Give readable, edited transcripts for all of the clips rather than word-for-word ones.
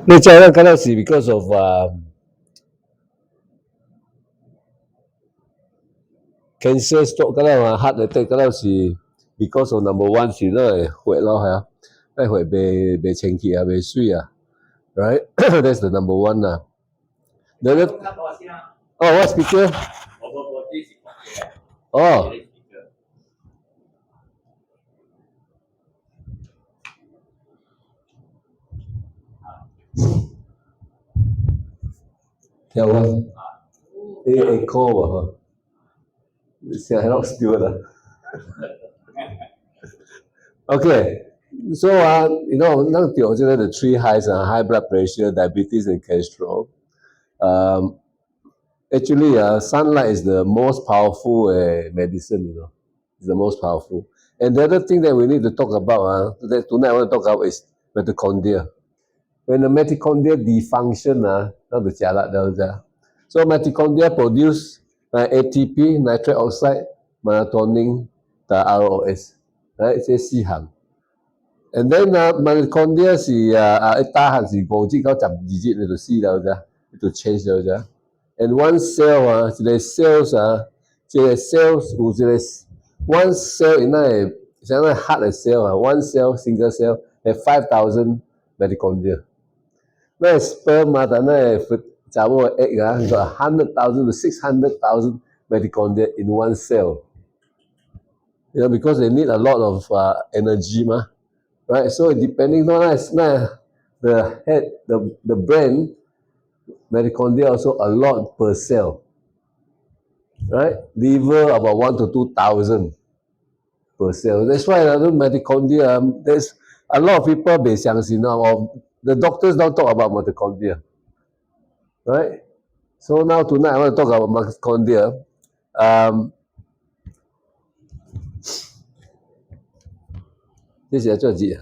你讲那kalau是 because of cancer stroke kalau heart attack kalau是 because of number one 是那血咯係啊，那血未清氣啊，未水啊，right? That's the number one 啦。The other, oh, what speaker? Oh, 聽啊，你 echo 喎，成日喺度 still 啦。Okay, so now the three highs are high blood pressure, diabetes, and cholesterol. Um, Actually, sunlight is the most powerful medicine. It's the most powerful. And the other thing that we need to talk about, that tonight I want to talk about is mitochondria. When the mitochondria defunction, now the jalat dah. So mitochondria produce ATP, nitric oxide, melatonin, the ROS. Right? It's CHAM. And then mitochondria si tahan si 5至9 digit to see to change those. And one cell the cells the cells one cell in a heart cell one cell single cell have 5,000 mitochondria. Now sperm na egg got 100,000 to 600,000 mitochondria in one cell. Because they need a lot of energy, right? So depending on the head, the brain, mitochondria also a lot per cell, right? Liver about 1 to 2,000 per cell. That's why mitochondria. There's a lot of people or the doctors don't talk about mitochondria, right? So now tonight I want to talk about mitochondria. This is actually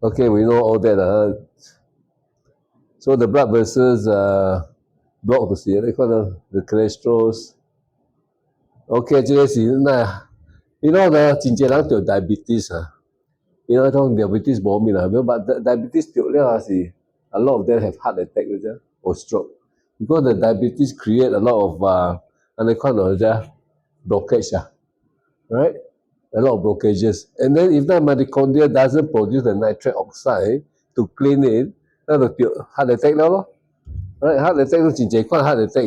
okay, we know all that. So the blood vessels block they call the cholesterols. Okay, this is the 真濟人得 diabetes diabetes 冇面but diabetes 得了是 a lot of them have heart attack or stroke because the diabetes create a lot of blockage right? A lot of blockages. And then if that mitochondria doesn't produce the nitric oxide to clean it, then the heart attack now, right? Heart attack is a heart attack,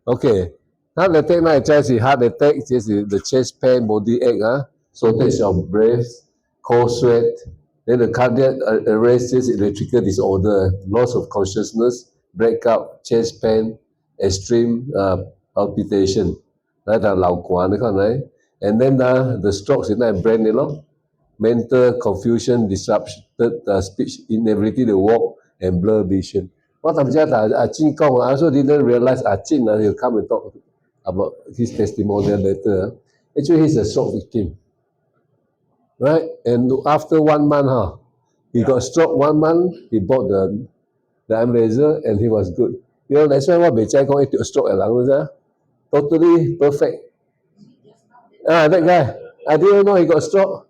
Okay. Heart attack now just heart attack, just the chest pain, body ache, shortage of breath, cold sweat, then the cardiac arrest, just electrical disorder, loss of consciousness, breakout, chest pain, extreme palpitation. And then the strokes in the brain, mental confusion, disrupted speech, inability to walk, and blurred vision. What I'm just I also didn't realize Jin he'll come and talk about his testimonial later. Actually, he's a stroke victim, right? And after 1 month, he got stroke 1 month. He bought the laser and he was good. That's why what a stroke totally perfect. That guy, I didn't know he got stroke.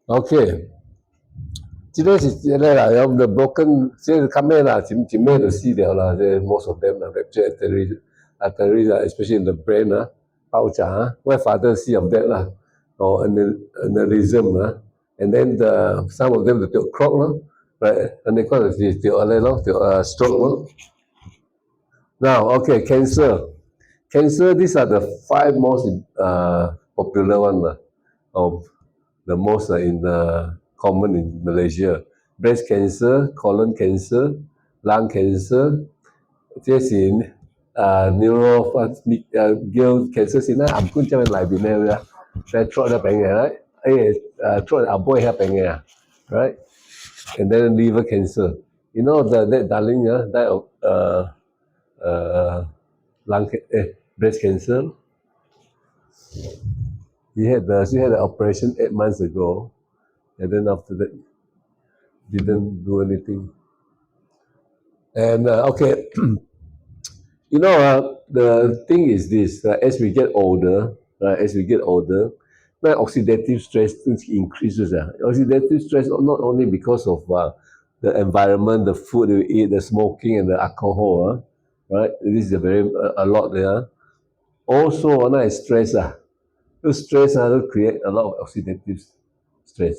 Okay. 这个是这个啦，有 the broken 这个前面啦，前面就死掉啦，这 most of them 啦，rupture arteries especially in the brain 爆炸My father see of that 啦，or aneurysm and then some of them 就 clot 咯，right？ and they call it 就อะไร咯，就stroke 咯。Now, okay, cancer. Cancer, these are the 5 most popular one of the most common in Malaysia. Breast cancer, colon cancer, lung cancer, this in gill cancer 先啦，暗管即係內邊咧，即係 throat 咧病嘅， throat boy helping right? And then liver cancer. You know that darling died of uh, breast cancer. She had the operation 8 months ago, and then after that didn't do anything. And okay, the thing is this: as we get older, as we get older, now oxidative stress things increases. Oxidative stress not only because of the environment, the food we eat, the smoking, and the alcohol. Right, this is a lot there. Also, stress. So stress will create a lot of oxidative stress,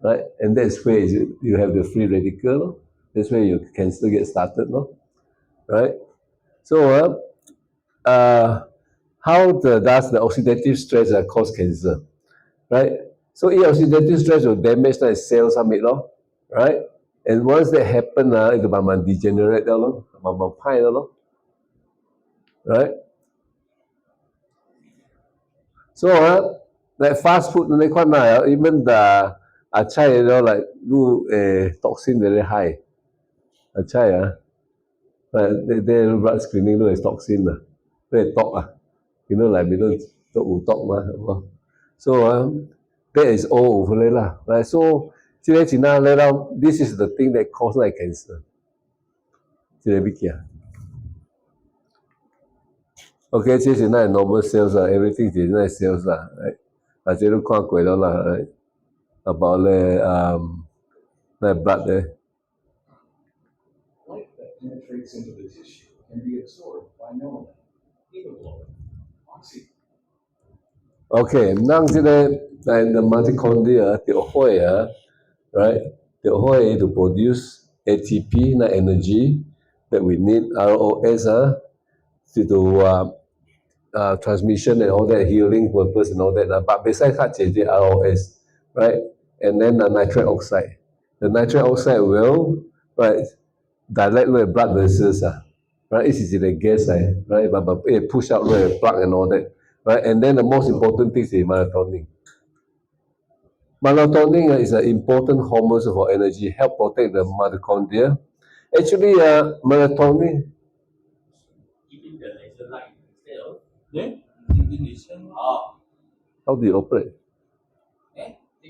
right? And that's where you have the free radical. That's where your cancer get started, no? Right? So, how does the oxidative stress cause cancer, right? So, oxidative stress will damage the cells, no? Right? And once that happen, it will degenerate, no? Right? So, like fast food, even the chai, like do toxin very high. Chai, they blood screening do is toxin, they talk, like we don't talk, so that is all over there, right? So, this is the thing that cause like cancer. Okay, 这是那 normal cells everything is 那 cells right? 这都看过了 right? About the blood there. Light that penetrates into the tissue can be absorbed by melanin, hemoglobin, oxygen. Okay, 那这个 the mitochondria 就会 right? 就会 to produce ATP, na energy that we need, ROS to transmission and all that, healing purpose and all that. But besides that, the ROS, right? And then the nitric oxide. The nitric oxide will, right, dilate the blood vessels, right? This is the gas, right? But it push out the plug and all that, right? And then the most important thing is melatonin. Melatonin is an important hormone for energy, help protect the mitochondria. Actually, melatonin. Keeping the laser light instead of ignition. How do you operate?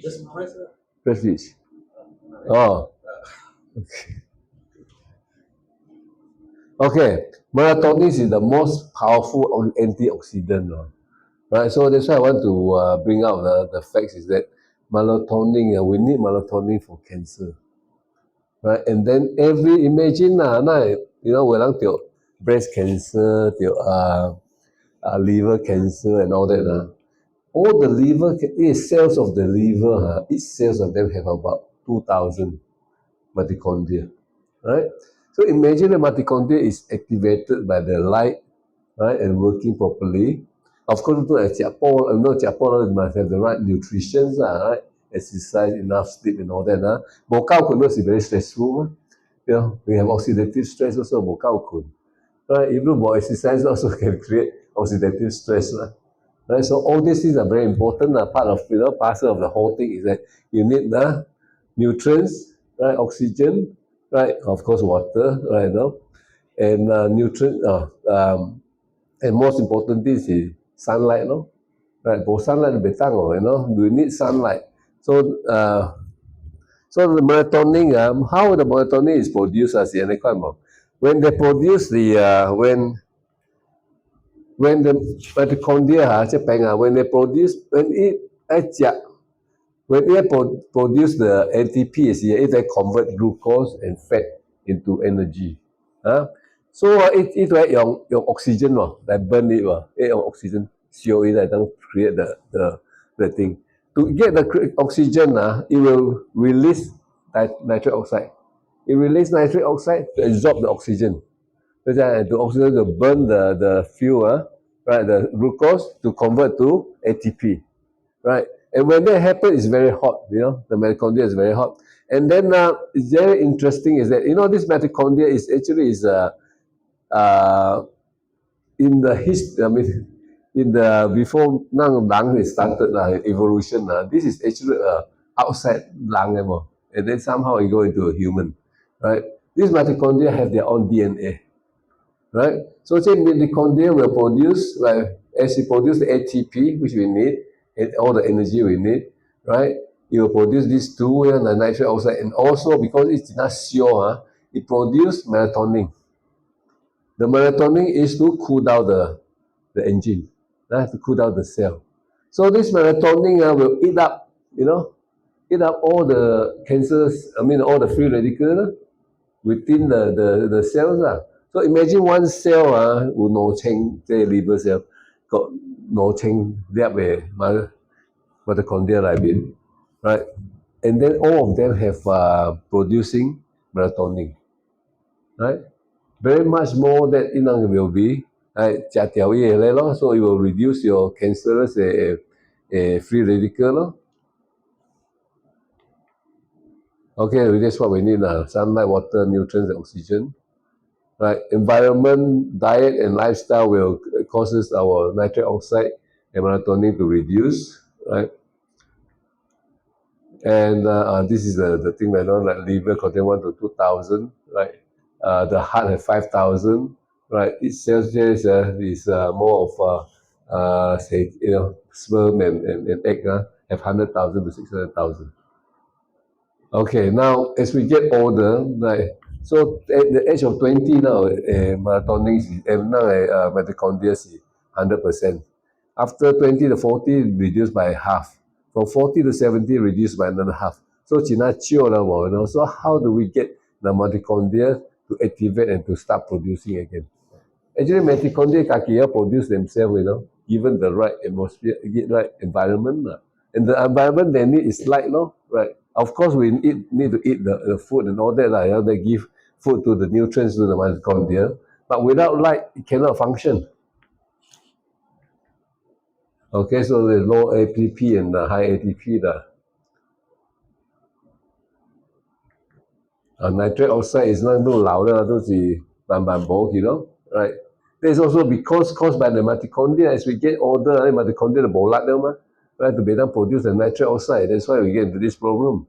Just press it. Press this. Oh, okay. Melatonin is the most powerful antioxidant, right? So that's why I want to bring out the facts is that melatonin, we need melatonin for cancer, right? And then imagine we lang breast cancer, liver cancer and all that. All the cells of the liver, each cells of them have about 2,000 mitochondria, right? So imagine the mitochondria is activated by the light, right, and working properly. Of course, must have the right nutrition, right? Exercise, enough sleep, and all that. Is very stressful. We have oxidative stress also, right? Even more exercise also can create oxidative stress. Right? So all these things are very important. Part of parcel of the whole thing is that you need the nutrients, right? Oxygen, right? Of course, water, right? And nutrient, and most important thing is sunlight, no? Right? For sunlight, we need sunlight. So, so the melatonin, how the melatonin is produced as when they produce when the mitochondria when it produce the ATP it convert glucose and fat into energy. So it yung oxygen like burn it yung oxygen CO it don't create the thing. To get the oxygen, it will release nitric oxide. It release nitric oxide to absorb the oxygen. The oxygen to burn the fuel, right? The glucose to convert to ATP, right? And when that happens, it's very hot. The mitochondria is very hot. And then it's very interesting is that this mitochondria is actually in the history. I mean, in the before nang lung is started evolution, this is actually outside lung and then somehow it go into a human, right? These mitochondria have their own DNA, right? So say mitochondria will produce, like as it produce the ATP which we need and all the energy we need, right? It will produce these two and the nitric oxide, and also because it's not sure, it produce melatonin. The melatonin is to cool down the engine, to cool down the cell. So this melatonin will eat up, eat up all the cancers, all the free radicals within the cells. So imagine one cell will no change, say liver cell, got no change that way, mitochondria like it, right? And then all of them have producing melatonin, right? Very much more that inang will be, right? So it will reduce your cancerous free radical. Okay, that's what we need now. Sunlight, water, nutrients, and oxygen. Right? Environment, diet, and lifestyle will causes our nitric oxide and melatonin to reduce, right? And this is the thing that like liver contain 1 to 2,000, right? The heart has 5,000, right? Each cell is more of say sperm and egg have 100,000 to 600,000. Okay, now as we get older, like so at the age of 20 now, melatonin now mitochondria is 100%. After 20 to 40, reduced by half. From 40 to 70, reduced by another half. So so how do we get the mitochondria to activate and to start producing again? Actually, mitochondria produce themselves, given the right atmosphere, right environment. And the environment they need is light, right? Of course, we need to eat the food and all that. They give food to the nutrients to the mitochondria. But without light, it cannot function. Okay, so the low ATP and the high ATP. Nitric oxide is not 老的都是慢慢补，right? That's also because caused by the mitochondria. As we get older, mitochondria the bolat right? To be able to produce the nitric oxide. That's why we get into this problem.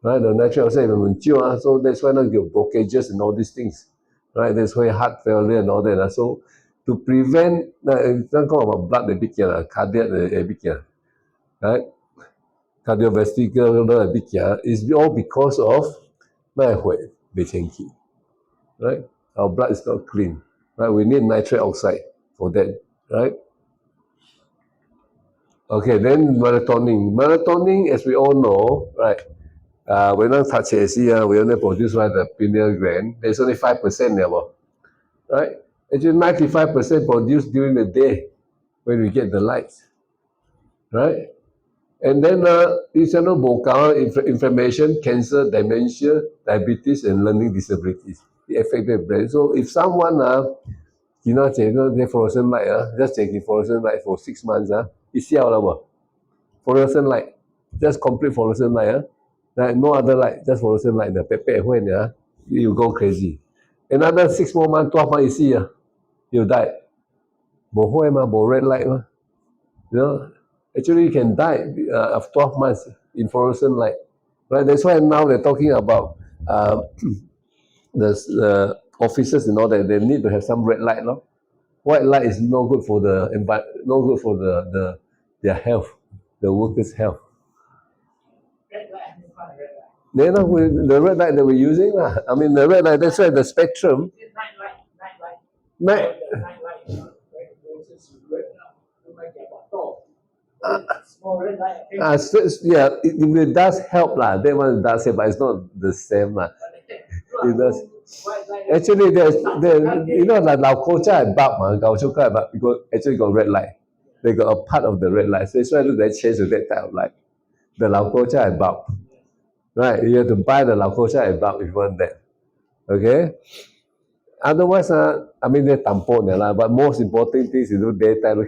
Right? The nitric oxide is so that's why now get blockages and all these things. Right? That's why heart failure and all that. So to prevent, don't talk about blood the big cardiac the big right? Cardiovascular big is all because of right? Our blood is not clean, right? We need nitric oxide for that, right? Okay, then melatonin. Melatonin, as we all know, right? When I touch AC, we only produce like the pineal gland. There's only 5% level, right? Actually, 95% produced during the day when we get the light, right? And then internal vocal inflammation, cancer, dementia, diabetes, and learning disabilities. It affect the brain. So if someone they fluorescent light just taking fluorescent light for 6 months fluorescent light, just complete fluorescent light like no other light, just fluorescent light. The pepe when you go crazy. Another 6 more months, 12 months you die. Bo red light actually you can die of 12 months in fluorescent light, right? That's why now they're talking about the officers and all that. They need to have some red light, White light is no good for no good for their health, the workers' health. Red light, red light. The red light that we're using, the red light, that's why the spectrum. Night light, night light. Night. Night light, small red light. It does help That one does help, but it's not the same It does. Actually, like Lao Kocha and Bab, actually got red light. They got a part of the red light. So that's why they change to that type of light. The Lao Kocha and Bab. Right? You have to buy the Lao Kocha and Bab if you want that. Okay? Otherwise, they're tampon, but most important thing is you do daytime,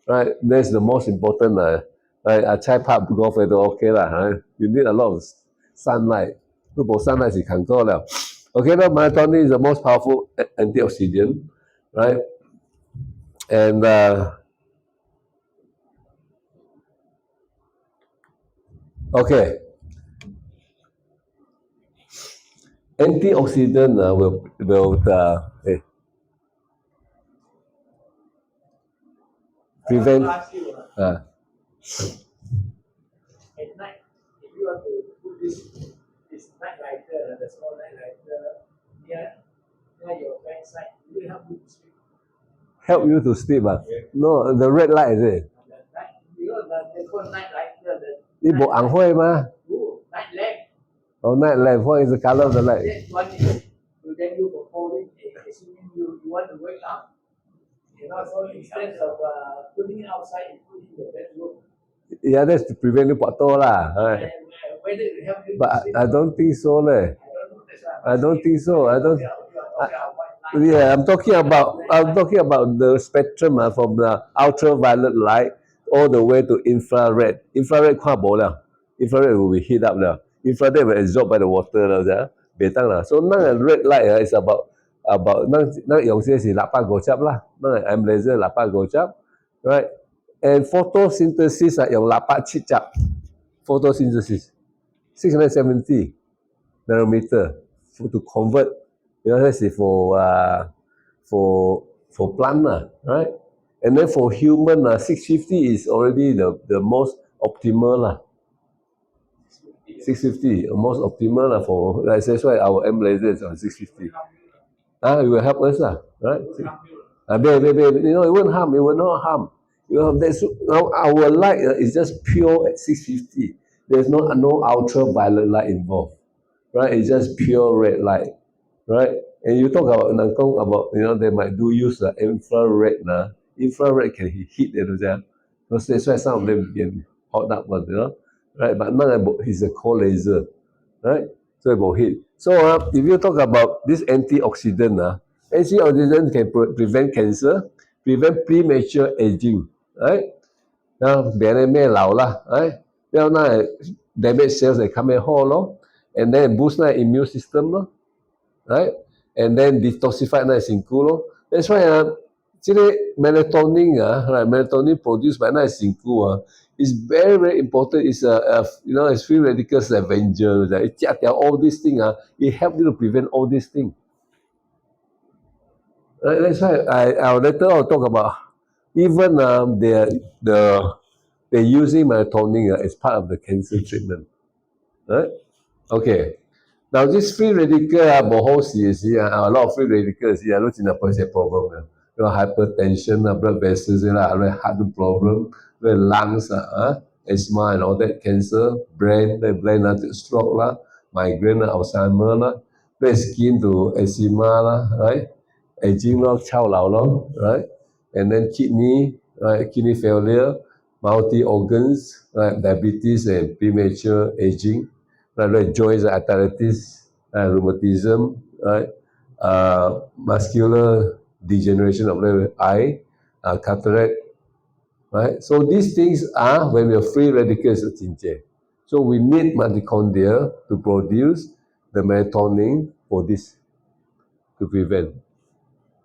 right? That's the most important. Right? I try pub golf okay You need a lot of sunlight. 如果 sunlight 是看够了。Okay, now melatonin is the most powerful antioxidant, right? And okay, antioxidant will prevent. Ask you, at night, if you want to put this night lighter, the small night lighter near your bedside, will it help you to sleep? Help you to sleep. No, the red light is it? The night, you know the called night lighter, the It bo ang hui ma. night lamp. Oh, night lamp. What is the color of the light? That one is prevent you from falling. Assuming you want to wake up, so instead of putting it outside, you put it in the bedroom. Yeah, that's to prevent you pato lah. Right? And whether it will help you to But sleep, I don't think so leh. I don't know. That's why I don't think so. I don't. you are talking about white light. Yeah, I'm talking about the spectrum from the ultraviolet light all the way to infrared. Infrared 看不了 infrared will be heat up 了 infrared will absorb by the water 了 别当了 so 那个 red light is about 那有些是8個執啦那個 M laser 8個執 right and photosynthesis 用8執 photosynthesis 670 nanometer to convert that's for plant right and then for human 650 is already the most optimal 650 most optimal for that's why our M laser is on 650 it will help us right it won't harm it will not harm that's our light is just pure at 650 there's no ultraviolet light involved right it's just pure red light right and you talk about they might use the infrared infrared can heat because that's why some of them can hot up right but now it's a cold laser right so it will heat so if you talk about this antioxidant antioxidant can prevent cancer prevent premature aging right now 别人咩老啦 right 不要那 damage cells 嚟 and then boost 那 immune system right and then detoxify 那身躯that's why 这个 melatonin right melatonin produced by 那身躯is very very important it's it's free radicals avenger 它吃掉 all these things it helps you to prevent all these things right? That's why I'll later on talk about even they're using melatonin as part of the cancer treatment right okay now this free radical 冇好事嘅事a lot of free radicals 都真係有些 problem hypertension blood vessels heart problem lungs asthma and all that cancer brain stroke migraine Alzheimer skin to eczema right aging 操劳 right and then kidney right kidney failure multi organs right diabetes and premature aging right joints arthritis rheumatism right muscular degeneration of the eye cataract right so these things are when we are free radicals so we need mitochondria to produce the melatonin for this to prevent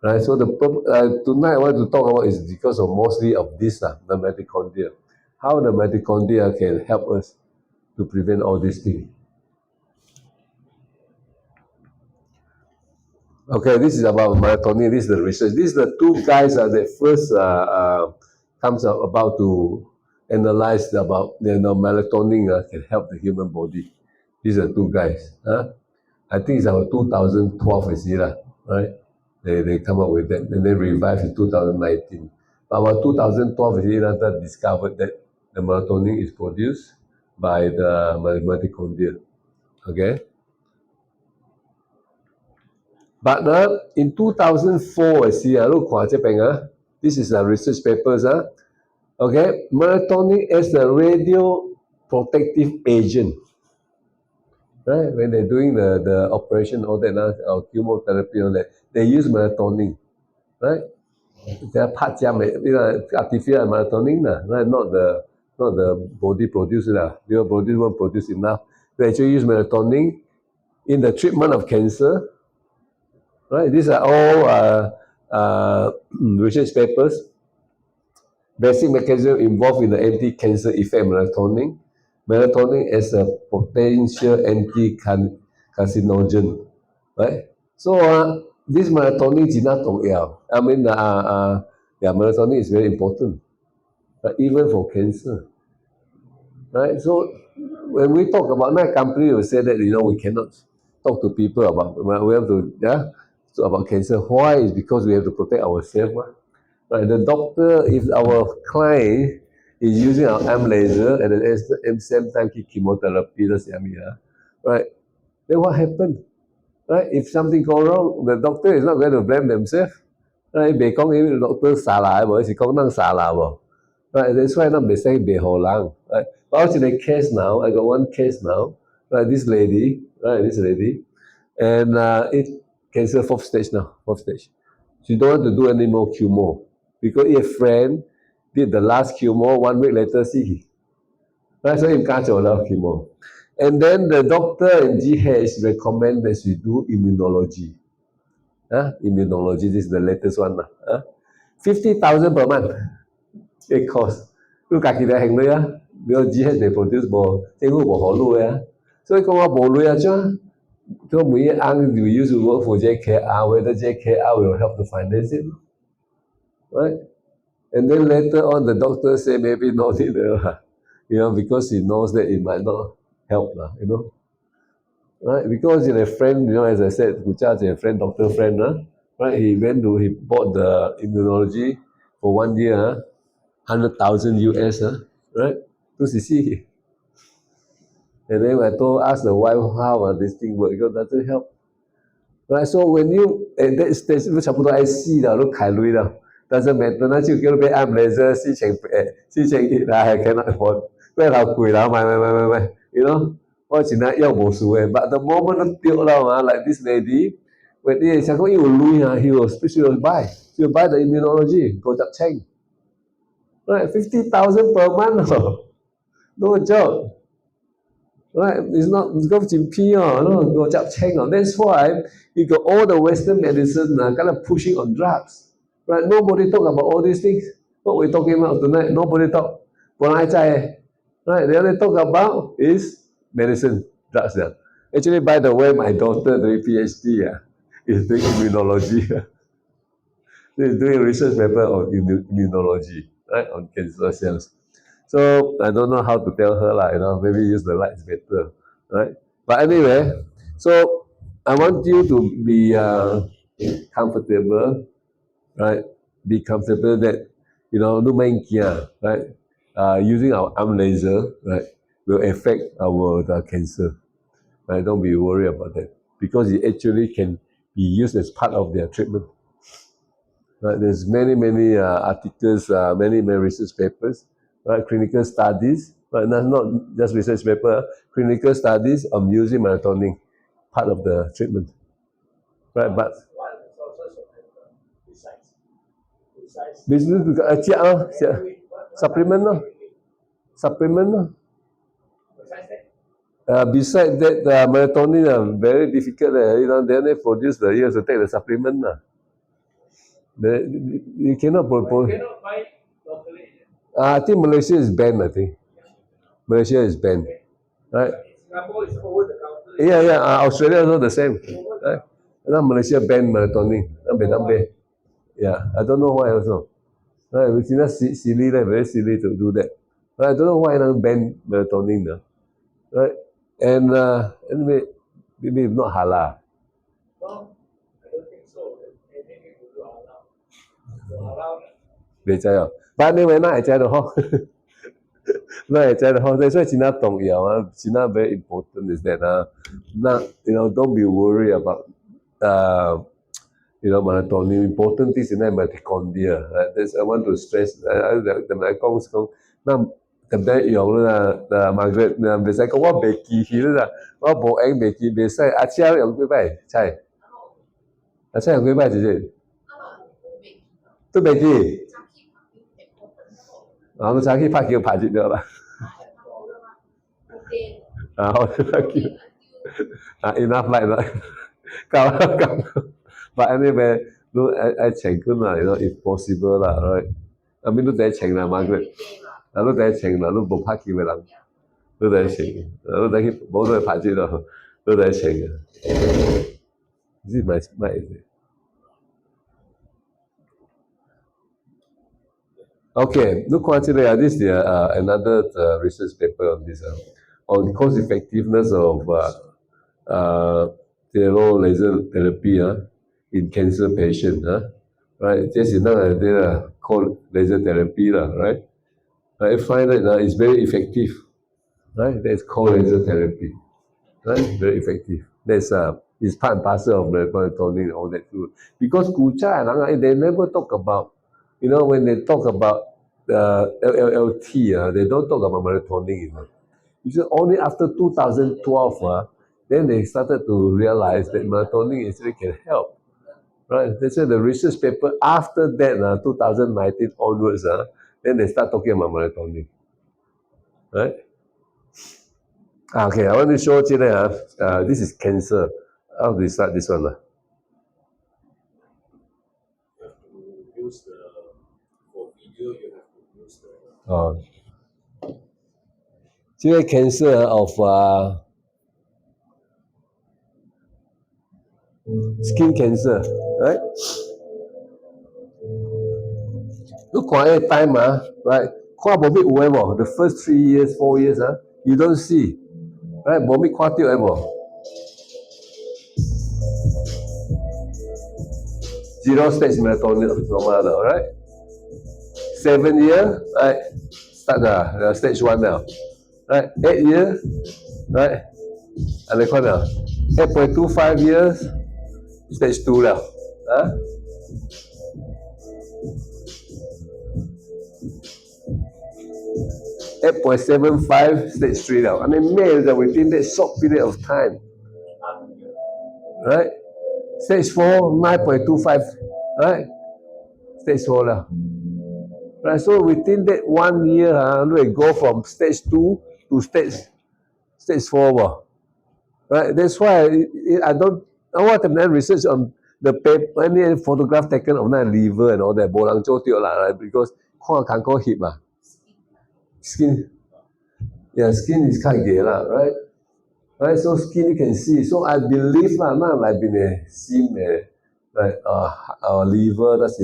right so tonight I want to talk about is because of mostly of this the mitochondria how the mitochondria can help us to prevent all these things. Okay, this is about melatonin. This is the research. These are the two guys that first comes out about to analyze about melatonin can help the human body. These are two guys. I think it's about 2012 is here, right? They come up with that and then revived in 2019. But about 2012 is here that discovered that the melatonin is produced by the mitochondria. Okay. But in 2004, this is a research papers. Okay, melatonin is the radio protective agent. Right, when they're doing the operation, all that, or chemotherapy, all that, they use melatonin. Right, they're artificial melatonin, right? Not the body producer. Your body won't produce enough. They actually use melatonin in the treatment of cancer. Right, these are all research papers. basic mechanism involved in the anti-cancer effect melatonin. Melatonin is a potential anti-carcinogen, right? So this melatonin is not I mean, yeah, melatonin is very important, even for cancer, right? So when we talk about that, company will say that we cannot talk to people about we have to so about cancer. Why? Is because we have to protect ourselves. Right? The doctor, if our client is using our arm laser and at the same time chemotherapy, right? Then what happened? Right? If something go wrong, the doctor is not going to blame themselves. Right? Bị có nghĩa là doctor xả lại bởi vì có năng xả lại vào. Right? That's why not be saying be hồ lăng. Right? But also the case now, I got one case now. Right? This lady, and it cancer fourth stage now, fourth stage. She don't want to do any more chemo because a friend did the last chemo 1 week later see. Right? So in catch a lot of chemo. And then the doctor in GH recommend that she do immunology. Immunology, this is the latest one. 50,000 per month. It costs. Cứ cả kỳ đại hành nữa, nếu GH để produce bộ, chính phủ bộ họ nuôi á. So cái con bộ nuôi á chứ. So we used to work for JKR, whether JKR will help to finance it, right? And then later on, the doctor say maybe not either, because he knows that it might not help, right? Because a friend, as I said, Kucha is a friend, doctor friend, right? He bought the immunology for 1 year, 100,000 US, right? To see. And then asked the wife how this thing works, because it doesn't help. Right, so when you at that stage 都差不多 IC 啦，都開鐳啦，doesn't matter，那就叫你俾按 laser 4,000啦，係 cannot afford，咩頭貴啦，買我前日又冇數嘅，but the moment 都掉啦嘛，like this lady，when 你想講要鐳啊she will buy the immunology，go入清，right 50,000 per month，no joke。Right? It's got GP, no, go chap cheng. That's why you got all the Western medicine kind of pushing on drugs. Right? Nobody talk about all these things. What we're talking about tonight, nobody talk. Right? The only talk about is medicine, drugs. Actually, by the way, my daughter doing PhD is doing immunology. She's doing research paper on immunology, right, on cancer cells. So I don't know how to tell her, maybe use the lights better, right? But anyway, so I want you to be comfortable, right? Be comfortable that, no main kia, right? Using our arm laser, right, will affect our cancer. Right? Don't be worried about that because it actually can be used as part of their treatment. Right? There's many articles, many research papers, right? Clinical studies, but not just research paper, clinical studies on using melatonin, part of the treatment. Right? But What are the sources of income besides business supplement, supplement. besides that? Besides that, melatonin very difficult. Then they produce you have to take the supplement. You cannot But you propose. cannot buy locally. I think Malaysia is banned. I think Malaysia is banned, right? But in Singapore, it's over the counter. Yeah. Australia also the same. Over the Right? Now Malaysia banned melatonin. Yeah, I don't know why also. Right, which is not silly, very silly to do that. Right? I don't know why they ban melatonin. Right? And anyway, maybe not halal. No, I don't think so. Maybe we do allow. So allow. 未知啊，但anyway，那會知道嗬，那會知道嗬。所以真係重要啊，真係 very important is that not don't be worried about melatonin. Important things in that mitochondria. That's I want to stress. 同埋講，那特別用啦，Margaret，唔使講我未記起啦，我冇影未記未使。阿超用幾擺？猜？阿超用幾擺？姐姐都未記。我早起拍叫拍住咗啦。好，thank you. Enough like that. 夠。But anyway, look, I check good lah, if possible lah, right? I mean, 都第一程啦 Margaret，都第一程啦，都唔拍叫嘅人，都第一程，都第一程，唔知咪。 Okay, look what this is another research paper on this on cost effectiveness of laser therapy in cancer patient right? This is not called laser therapy right? I find that it's very effective, right? That's called laser therapy, right? Very effective. That's it's part and parcel of melatonin and all that too. Because Kucha and they never talk about, when they talk about LLT, they don't talk about melatonin. It's only after 2012, then they started to realize that melatonin actually can help. Right? They said the research paper after that, 2019 onwards, then they start talking about melatonin. Right? Okay, I want to show you this is cancer. How do you start this one? You have to use for video, you have to use Oh. 这个 cancer of skin cancer, right? Look at that time, right? The first 3 years, 4 years, you don't see. Right? Zero stage melatonin normal, right? 7 year, right? Start stage 1 now. Right? 8 years, right? And 8.25 years, stage 2 now. 8.75 stage 3 now. I mean, males within that short period of time. Right? Stage 4, 9.25. Right? Stage 4 now. Right? So within that 1 year, we go from stage 2 to stage 4. Right? That's why I want to research on the paper, any photograph taken of that liver and all that, right? Because can't go hip. Skin. Yeah, skin is kind of right? Right, so skin you can see. So I believe not like been seen like liver, that's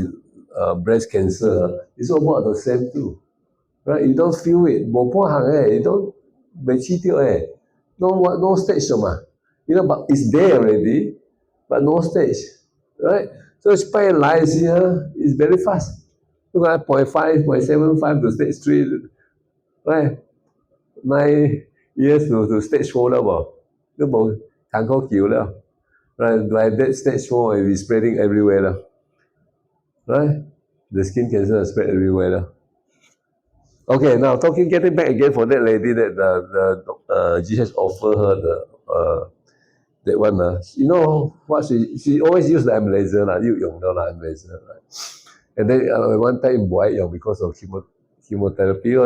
breast cancer. It's almost the same too, right? You don't feel it, you don't no stage but it's there already, but no stage, right? So span lies here is very fast. Look at 0.5, 0.75 to stage 3, right? 9 years to stage 4 level. Right? By that stage 4 it is spreading everywhere. Right? The skin cancer is spread everywhere. Okay, now getting back again for that lady that the GH offer her that one. What she always use the laser laser. And then one time because of chemotherapy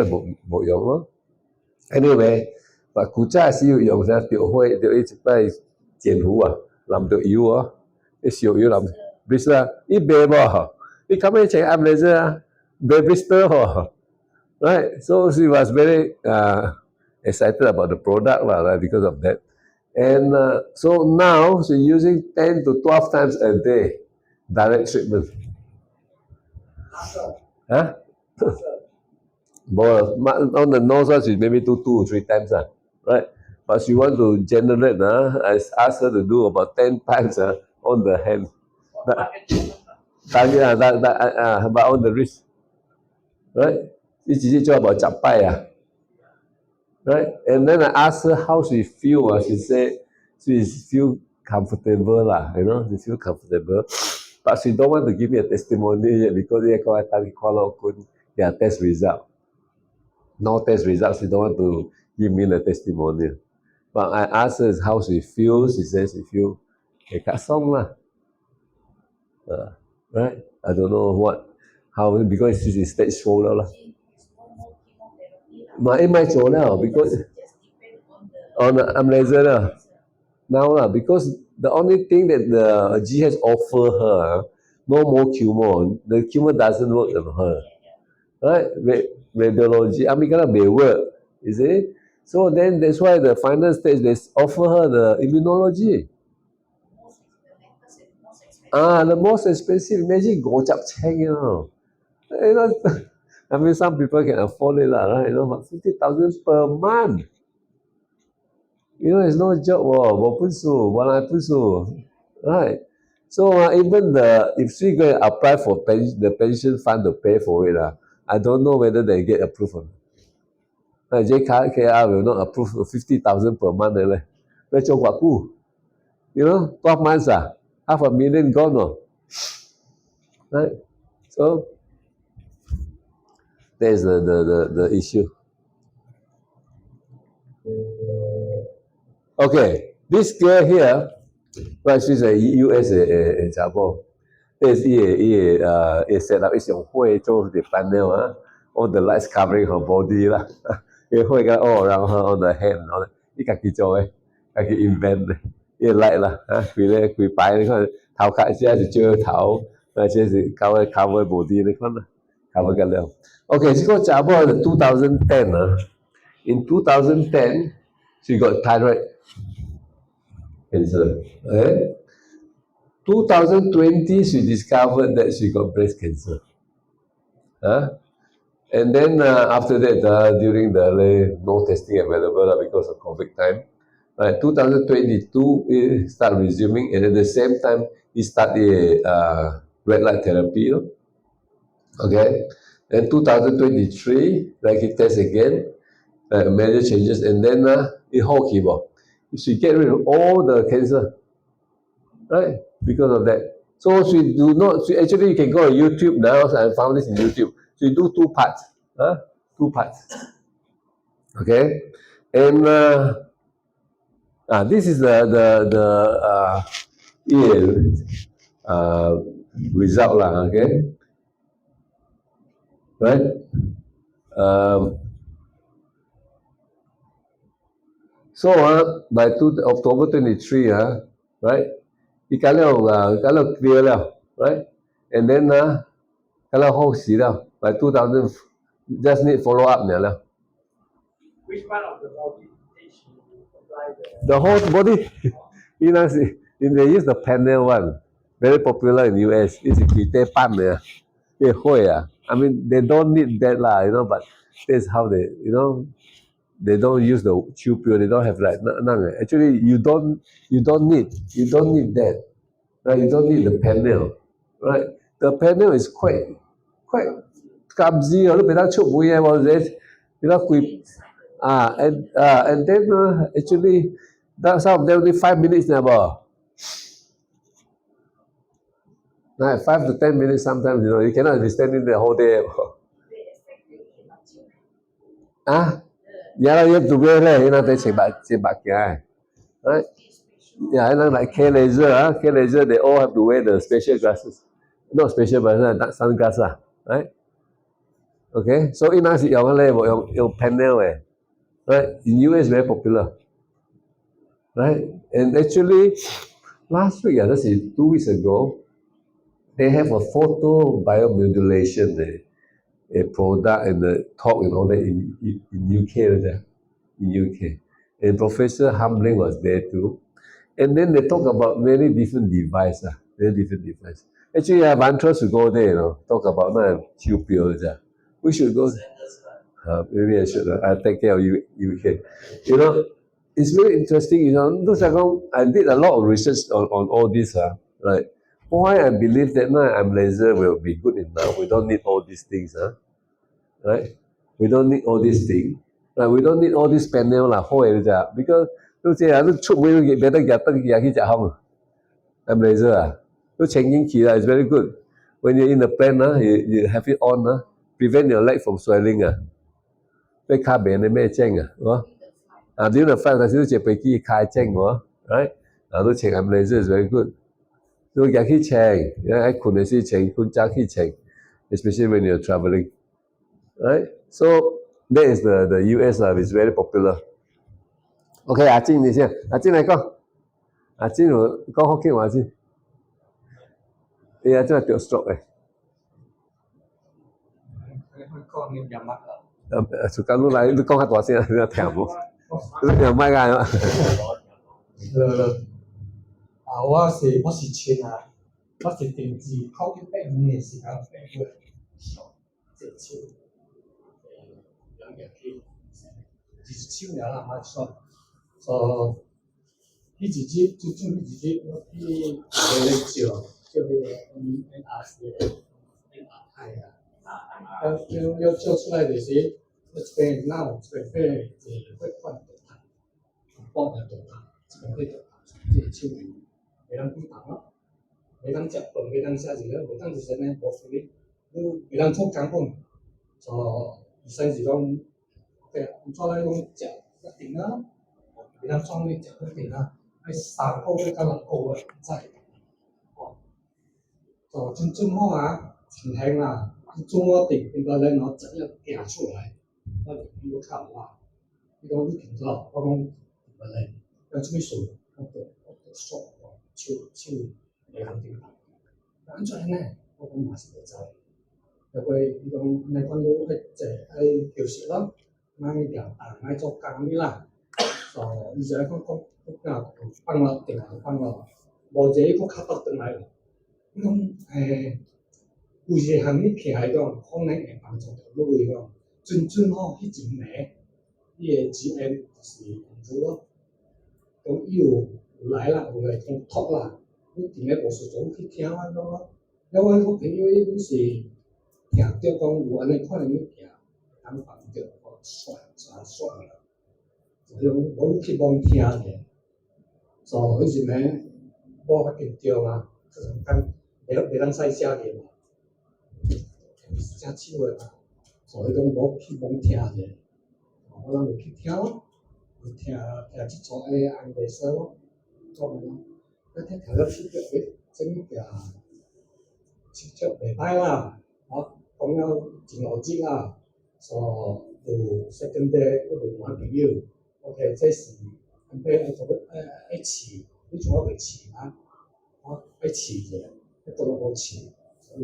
Anyway, but 古早是要用啥掉火，掉一摆剪糊淋到油一烧油淋 blister 一卖你咁樣請暗嚟啫賣 blister right? So she was very excited about the product right, because of that. And so now she's using 10 to 12 times a day direct treatment. Huh? But on the nose she maybe do 2 or 3 times, right? But she want to generate, I asked her to do about 10 times on the hand. But on the wrist, right? 你只是做 about 10拜 right? And then I asked her how she feel. She said she feel comfortable she feel comfortable. But she don't want to give me a testimony yet because test result. No test results, she don't want to give me the testimonial. But I asked her how she feels. She says she feel right? I don't know how because she's in stage 4 lah. Because I'm laser now because the only thing that the GH offer her no more chemo. The chemo doesn't work on her. right? Radiology, kena may work, you see. So then that's why the final stage they offer her the immunology. The most expensive. Imagine go chap cheng, You know, I mean, some people can afford it, lah, right? But 50,000 per month. It's no joke, 我不输, right? So even if she go and apply for the pension fund to pay for it, I don't know whether they get approved or not. JKR will not approve 50,000 per month, leh. Let's talk about who? 12 months, half a million gone, right? So that is the issue. Okay, this girl here, right, she's a US in Singapore. It set up 一种会做 the panel, all the lights covering her body lah. 会 all around her on the hand, all that. 佢自己做嘅，佢 invent 嘅，light 啦，佢擺你看頭殼先係遮頭，先是 cover body 你看啦，cover 緊了。Okay, 這個查某 2010 in 2010 she got thyroid cancer. 2020 she discovered that she got breast cancer. And then after that, during the no testing available because of COVID time, 2022 it start resuming, and at the same time it started red light therapy. Okay, and 2023 like it test again, major changes, and then it whole chemo. She get rid of all the cancer, right? Because of that. So she do not. She actually you can go on YouTube now. I found this in YouTube. She do two parts. Two parts. Okay, and this is the result lah. Okay, right. So by October 23, right? Kalau clear lah, right? And then kalau hold lah by 2000, just need follow up lah. Which part of the body did she apply The whole body. They use the panel one, very popular in US. This is pan I mean, they don't need that lah, but that's how they don't use the chew pure. They don't have like actually you don't need that, right? You don't need the panel, right? The panel is quite clumsy. Was it? And then actually that's how they only 5 minutes never. Right, 5 to 10 minutes sometimes, you cannot be standing the whole day. Yeah, you have to wear they check back, right? Yeah, and like K laser, they all have to wear the special glasses. Not special, but sunglasses, right? Okay, so in us, your panel, right? In US, very popular, right? And actually, last week, let's say 2 weeks ago, they have a photo biomodulation, a product and the talk and all that in UK. And Professor Hamling was there too. And then they talk about many different devices. Actually, I have interest to go there, talk about QPO. We should go. Maybe I should. I'll take care of you, UK. It's very interesting. I did a lot of research on all this. Right. Why I believe that I'm laser will be good enough. We don't need all these things. Right? We don't need all these things. Right? We don't need all this panel because I'm laser. It's very good. When you're in the plane, you have it on, prevent your leg from swelling. During the flight, right? I'm laser is very good. So especially when you're traveling. Right? So that is the US is very popular. Okay, 阿晶嚟講，阿晶講福建話先。真係掉 stroke 講你有乜啊？就咁嚟，你講下大聲，你聽唔？你又麥啊？我是穿啊，我是定制1985年時間飛過嚟，即係超兩日去，19年啦，冇錯。迄日子最近迄日子我去照迄個 NRC 要照出來就是我這邊腦這邊肺會換動態，包的動態，這邊會動態，即係手機，袂當舉動咯，袂當食飯，袂當寫字了，袂當就是呢無福利，你袂當做工本，醫生是講，對啊，怎來講食一定啊，袂當怎呢食一定啊，愛3個月到6個月才會，真好啊，真香啊！中我定個人我怎樣行出來，我就比我靠我。你講你聽到，我講個人要出去數，我就爽，手袂通停。安怎呢？我講嘛是袂知。要過你講安尼款你愛坐愛休息咯，莫調動，莫做工哩啦。伊就講放了電話放了，無一個伊佫較倒轉來。你講有一項物件來講，可能會幫助到你講，準好迄一暝，伊個 GM 就是控制咯。講伊有來啦，有來講托啦，你定個無事做去聽我講咯。了我個朋友伊拄是聽着講有安尼款物件，通幫着我爽啦。就講我去罔聽者，迄一暝我較緊張啊，袂當使寫嘅嘛。真手誒嘛，所以講我去罔聽者，我咱就去聽咯，聽即組誒安排說咯，講咯，聽到試着這物件，試着袂歹啦，講了真有質啦，有 second day 我有男朋友 ，OK， 這是安排愛試，你像我袂試嘛，愛試者，迄個我試，所以。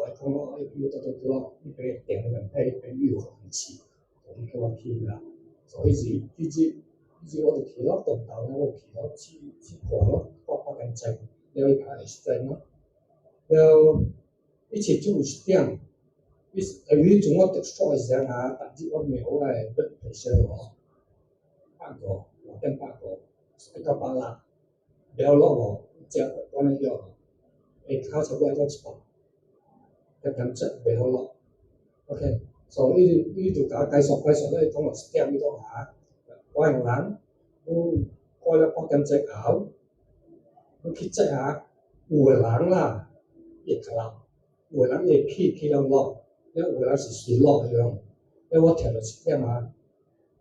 我講我要到咯，伊邊訂個批朋友互試，所以叫我去啦。所以是迄日我就去咯，動頭我去咯，去看咯，看間證，了伊甲會識咯。了伊設就1點，你從我讀書誒時陣啊，但是我沒有我誒筆提醒我，5點8個，到8啦，了落我食我那藥，考差不多到7。一點7袂好咯 ，OK， 所以伊就甲我介紹咧，講10點伊講下，我用人，你過了8點7後，你去即下，有個人啦，伊會甲人，有個人伊會去了落，了有個人是隨落迄種，了我聽到10點啊，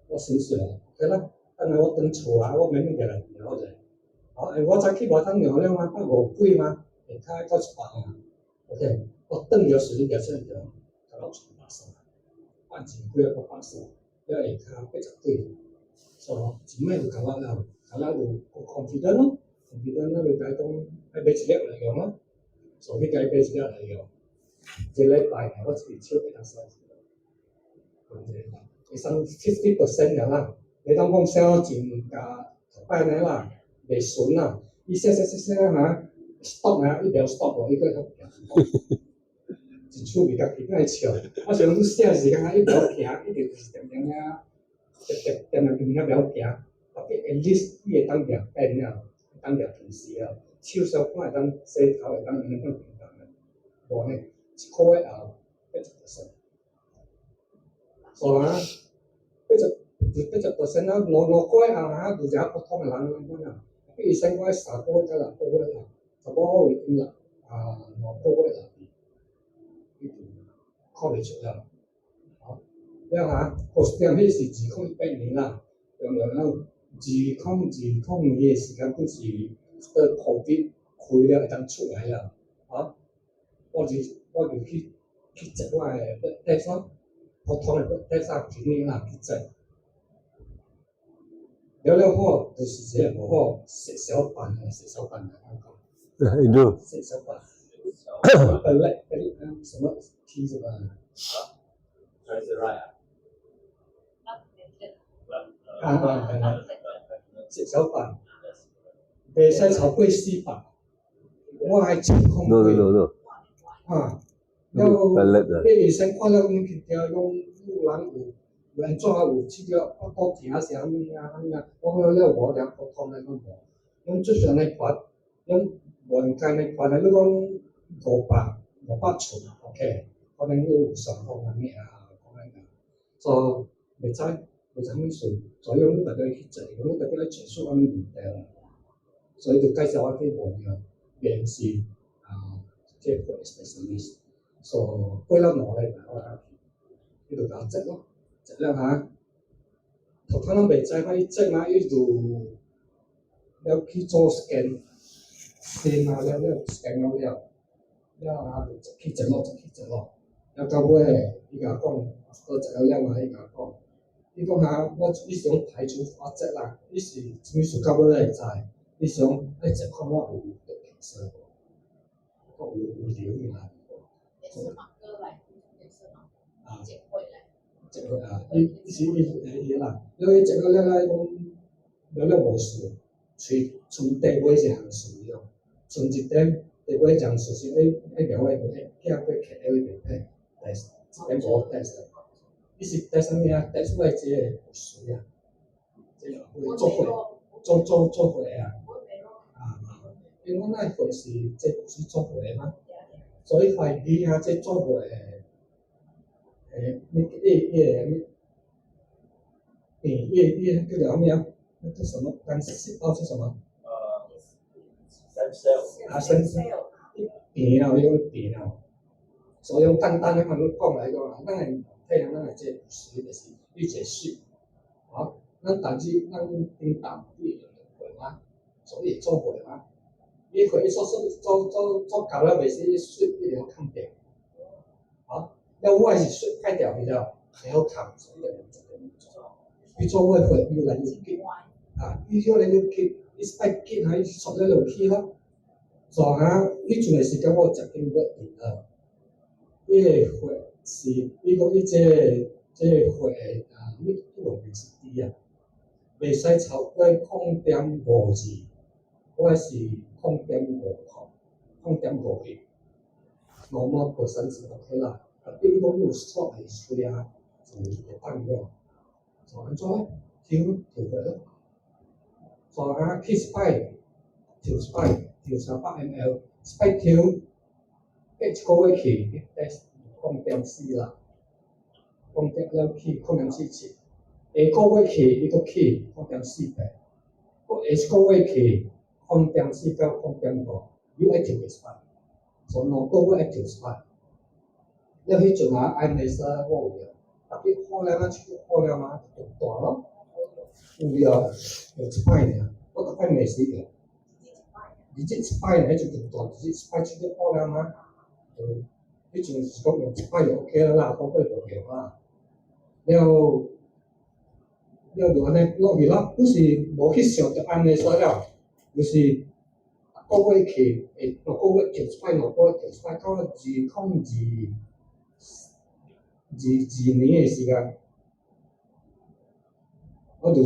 我先笑，OK 啦，等下我轉厝啊，我免個人聊者，我早起無通聊了嘛，8:05幾嘛，會較到7啊 ，OK。我轉了時間先着，甲老闆打算，8前幾個打算，了下骹80幾，所以一擺就甲我了，甲我有 confident 咯 ，confident 了就甲伊講愛買一粒來用咯，所以甲伊買一粒來用，一禮拜我一手會當收，會省50% 了啦，袂當講少錢甲頭擺呢啦，袂順啦，伊寫哈 stop 啊，伊袂 stop 喎，伊個較平。一手袂甲佢愛笑，我想你寫時間伊袂曉行，伊就是點啊，點邊遐袂曉行，特別 at least 伊會當掠變了，會當掠平時了，手小可會當洗頭會當安尼款平淡的，無呢1個月後80%，所以啊80%啊5個月後啊，有一個普通的人安尼啊，伊生活3個月到6個月啦，15個月到5個月啦。看袂出了，了10點迄是2018年啦，用2020年誒時間，嗰時COVID 開了會當出來了，我就去接我誒筆電咯，普通誒筆電上今年啦去接，了好就是這無好，寫小班來講，印度，寫小班，本來什麼 T 什麼。Tricerize 食手饭，袂使超过4百，我还情况 No, no, no, no. 啊， No 了 pallet 啊。你先看了阮去条讲有人有安怎有去了到听是啥物啊，我讲了无了普通的讲无，用最上的款，用民间的款啊，你讲500寸 ，OK， 可能有上方安尼啊，可能啊，所以袂知啥物事，所以你大家去做，你大家来接触安尼问题啦，所以就介绍我去问了，面试啊，这个 specialist， 所以过了2礼拜我才去，伊就甲我接咯，接了哈，头壳拢袂知嘛，伊接嘛，伊就了去做 scan， 先啊了 scan 了啊，就去接咯，了到尾伊甲我讲，好接了嘛，伊甲我讲。伊讲哈，你是讲排除法则啦，你是什物事到尾会知？你是讲爱食看我有得健色无？我有流啦。啊，结婚啊，伊啦，了伊结婚了伊讲了无事，剩第尾一项事了，剩一点第尾一项事是爱聊诶，寄过 KL 面配，一点无带上。伊是带啥物啊？带出来即个护士啊，即个做伙啊，因为阮那会是即护士做伙嘛，所以怀疑啊，即做伙诶，叫做啥物啊？那叫什么？干细胞是什么？stem cell 啊，生病了，因为病了，所以用简单诶方式讲来讲啊，咱诶。嘿，咱个即护士就是一个水，啊，咱但是咱平常伊会嘛，所以做会嘛，伊会做搞了袂是水一定要看掉，啊，了我是水开掉比较会好看，所以伊做会越来越紧，啊，伊越来越紧，伊爱紧啊，伊缩了落去咯，所下迄阵个时间我食紧要停了，伊个会。是，伊讲伊即个血啊，你外面是低啊，袂使超过0.52，我是0.50，0.52%，5%啦。啊，比如讲有错会衰啊，就会当了，就安怎咧？调过咯，就啊去一摆，调300 ml， 一摆调，1个月去0.4啦，0.了去0.47，下个月去伊阁去0.48，下个月去0.4到0.5，又爱调一摆，所以2个月爱调一摆。了迄阵啊，安尼说我有了，特别好了，咱手好了嘛，就大咯，有了，就一摆尔，我逐摆袂使用，而且一摆呢就大，而且一摆手就好了嘛，迄阵是讲用一摆就 OK 啦，多过无用啦。了就安尼落去咯，你是无去想着安尼说了，就是个月去，2个月调一摆，2个月调一摆，到2022年诶时间，我就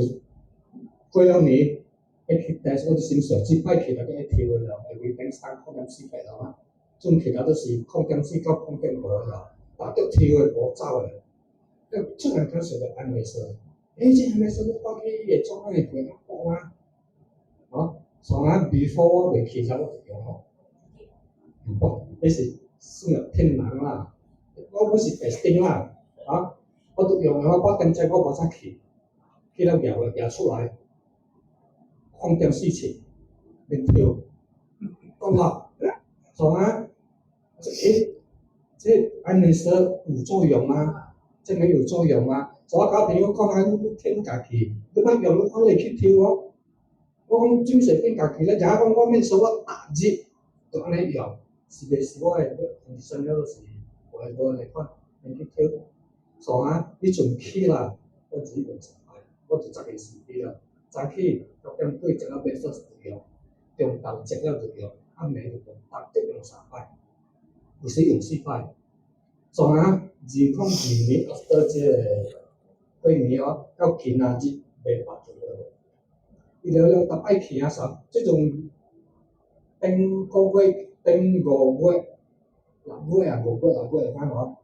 过了年，去但是我就先想，即摆去大概调诶了，会变3 0.48了嘛。准其他都是0.4到0.5啦，达到调诶无走诶，了突然间想到安尼说，这安尼说你看起伊会做安尼会较好啊，啊，所以 before 我未去，我就用吼，不，那是算了骗人啦，我是白丁啦，啊，我都用了，我现在我无啥去了摇出来0.47，免调，讲好，所以这安尼说有作用吗？真个有作用吗？所以我甲朋友讲啊，你听家己，你莫用你放你去抽哦。我讲怎随便家己咧，假讲我免说我逐日就安尼用，是袂是我诶condition了是无安尼款，免去抽。所以迄阵起啦，我只用10摆，我就10个时机了。早起6点几食到8点就用，中昼食了就用，暗暝就用，逐日用3摆。有时用4摆，所以2022年 after 过年到今仔日袂发做了。伊了逐摆行啥？即种顶个月、顶5月、6月啊、5月、6月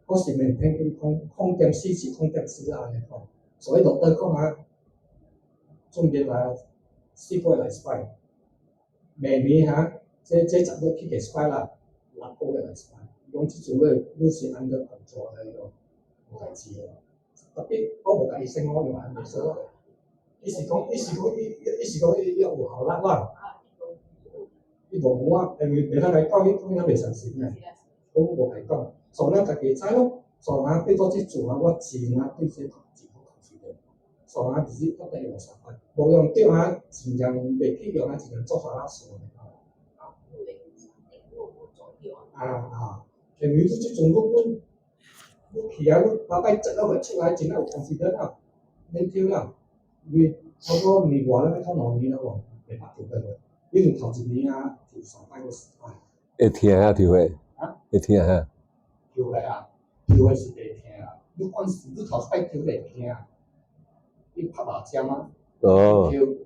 我是每天去0.4至0.4安尼看，所以doctor讲准备来4个月来一摆，明年这10月去第一摆啦，6个月来一摆。讲即阵咧，你是按照工作来咯，无代志咯。特别我无甲医生讲安尼说，伊是讲伊有效力啦。伊无我，因为袂当来讲，伊讲袂相信诶，我无来讲，所以咱家己知咯。所以对到即阵我真对这真好confident。所以直接到底用啥款？无用对尽量袂去用尽量做啥啦事。因为即阵你去你大概1个月出来，真有 confident 啦，免丢啦。因为差不多年外要到2年了喎，袂捌丢过喎。因为头1年丢3摆到4摆。会疼啊，丢诶，会疼啊。丢诶是袂疼啊，你按时你头1摆丢袂疼，你拍麻将哦。丢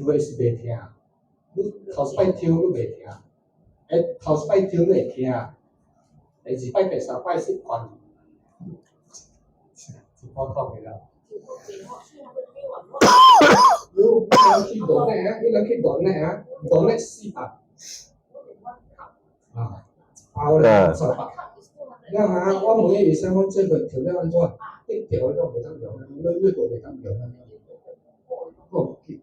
诶是袂疼，你头1摆丢你袂疼，头1摆丢你会疼，第2摆、第3摆是款，一包靠袂啦。你去大呢？你去大呢？大呢400。后来100。了我问医生讲这个调了安怎？你调了袂当用，你个袂当用啊。我去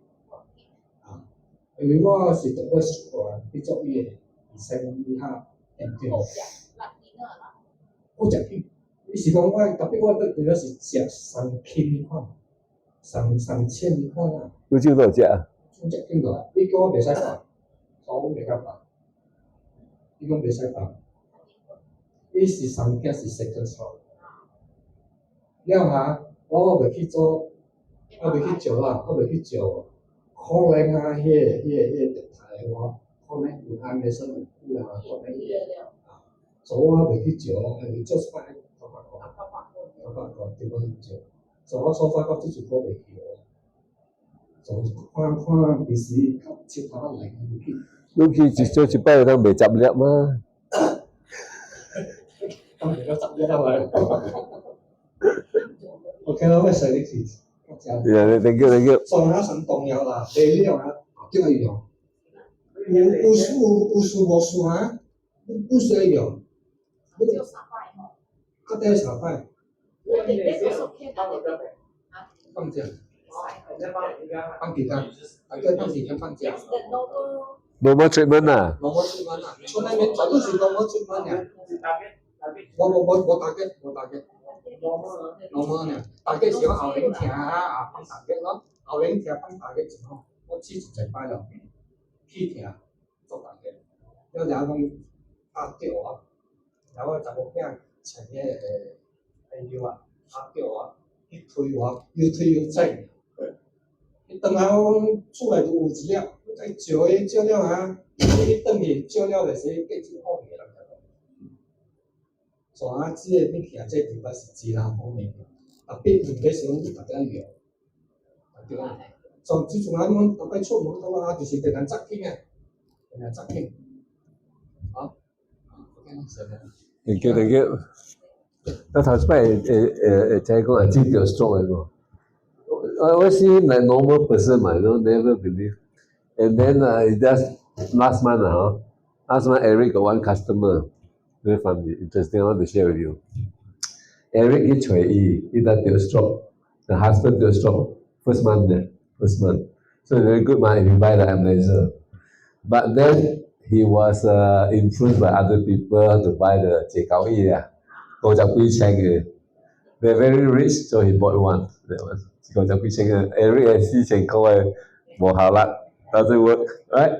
因为我是读过书去做伊个医生伊研究。我食去，伊是讲特别我对了是食3斤款，3千款啊。你少多少只啊？我食紧个，伊叫我袂使放，所以我袂晓放。伊讲袂使放。伊是3片是 second stroke， 了我袂去做，我袂去照啦，我袂去照，可能迄个电台我可能有安尼说有可能所以我袂去照咯，因为做一摆800块，对我去照，所以我所发觉即阵我袂去咯，所以看平时手头来去。你去做一摆当袂10粒吗？当然要10粒啦，OK 啦，我使你去。thank you。所以上重要啦，第2样就要用。有事无事不需要用。就3摆吼。佢第3擺。放假。放幾天？放幾天放假？normal treatment 啊。normal treatment 啊，出嚟面全都是 normal treatment 嘅。我打嘅。normal 呢？打嘅時候後面聽放打嘅咯，後面聽放打嘅之後，我試一擺咯，去聽做打嘅，了然後講叫我，然後查某囝請迄個朋友叫我，去推我，又推又整，伊轉來我厝內就有一粒，我再照了伊轉去照了就是過真好嘅啦。所以即個物件，即地方是真難方面，特別唔俾小你大家用，對啊。所以即陣講大概出門到就是定人執緊嘅，thank you。我頭先會聽講真叫 stroke 嘅喎。我是 like normal person 嘛，never believe。And then just last month Eric got one customer。Very funny, interesting. I want to share with you. Eric he 找伊得掉 stroke. The husband 掉 stroke. First month. So very good man if you buy the ambulance. But then he was influenced by other people to buy the 解高液啊，50幾千嘅。They're very rich, so he bought one. That was 50幾千嘅。Eric 係4000塊嘅，冇效啦 ，doesn't work, right?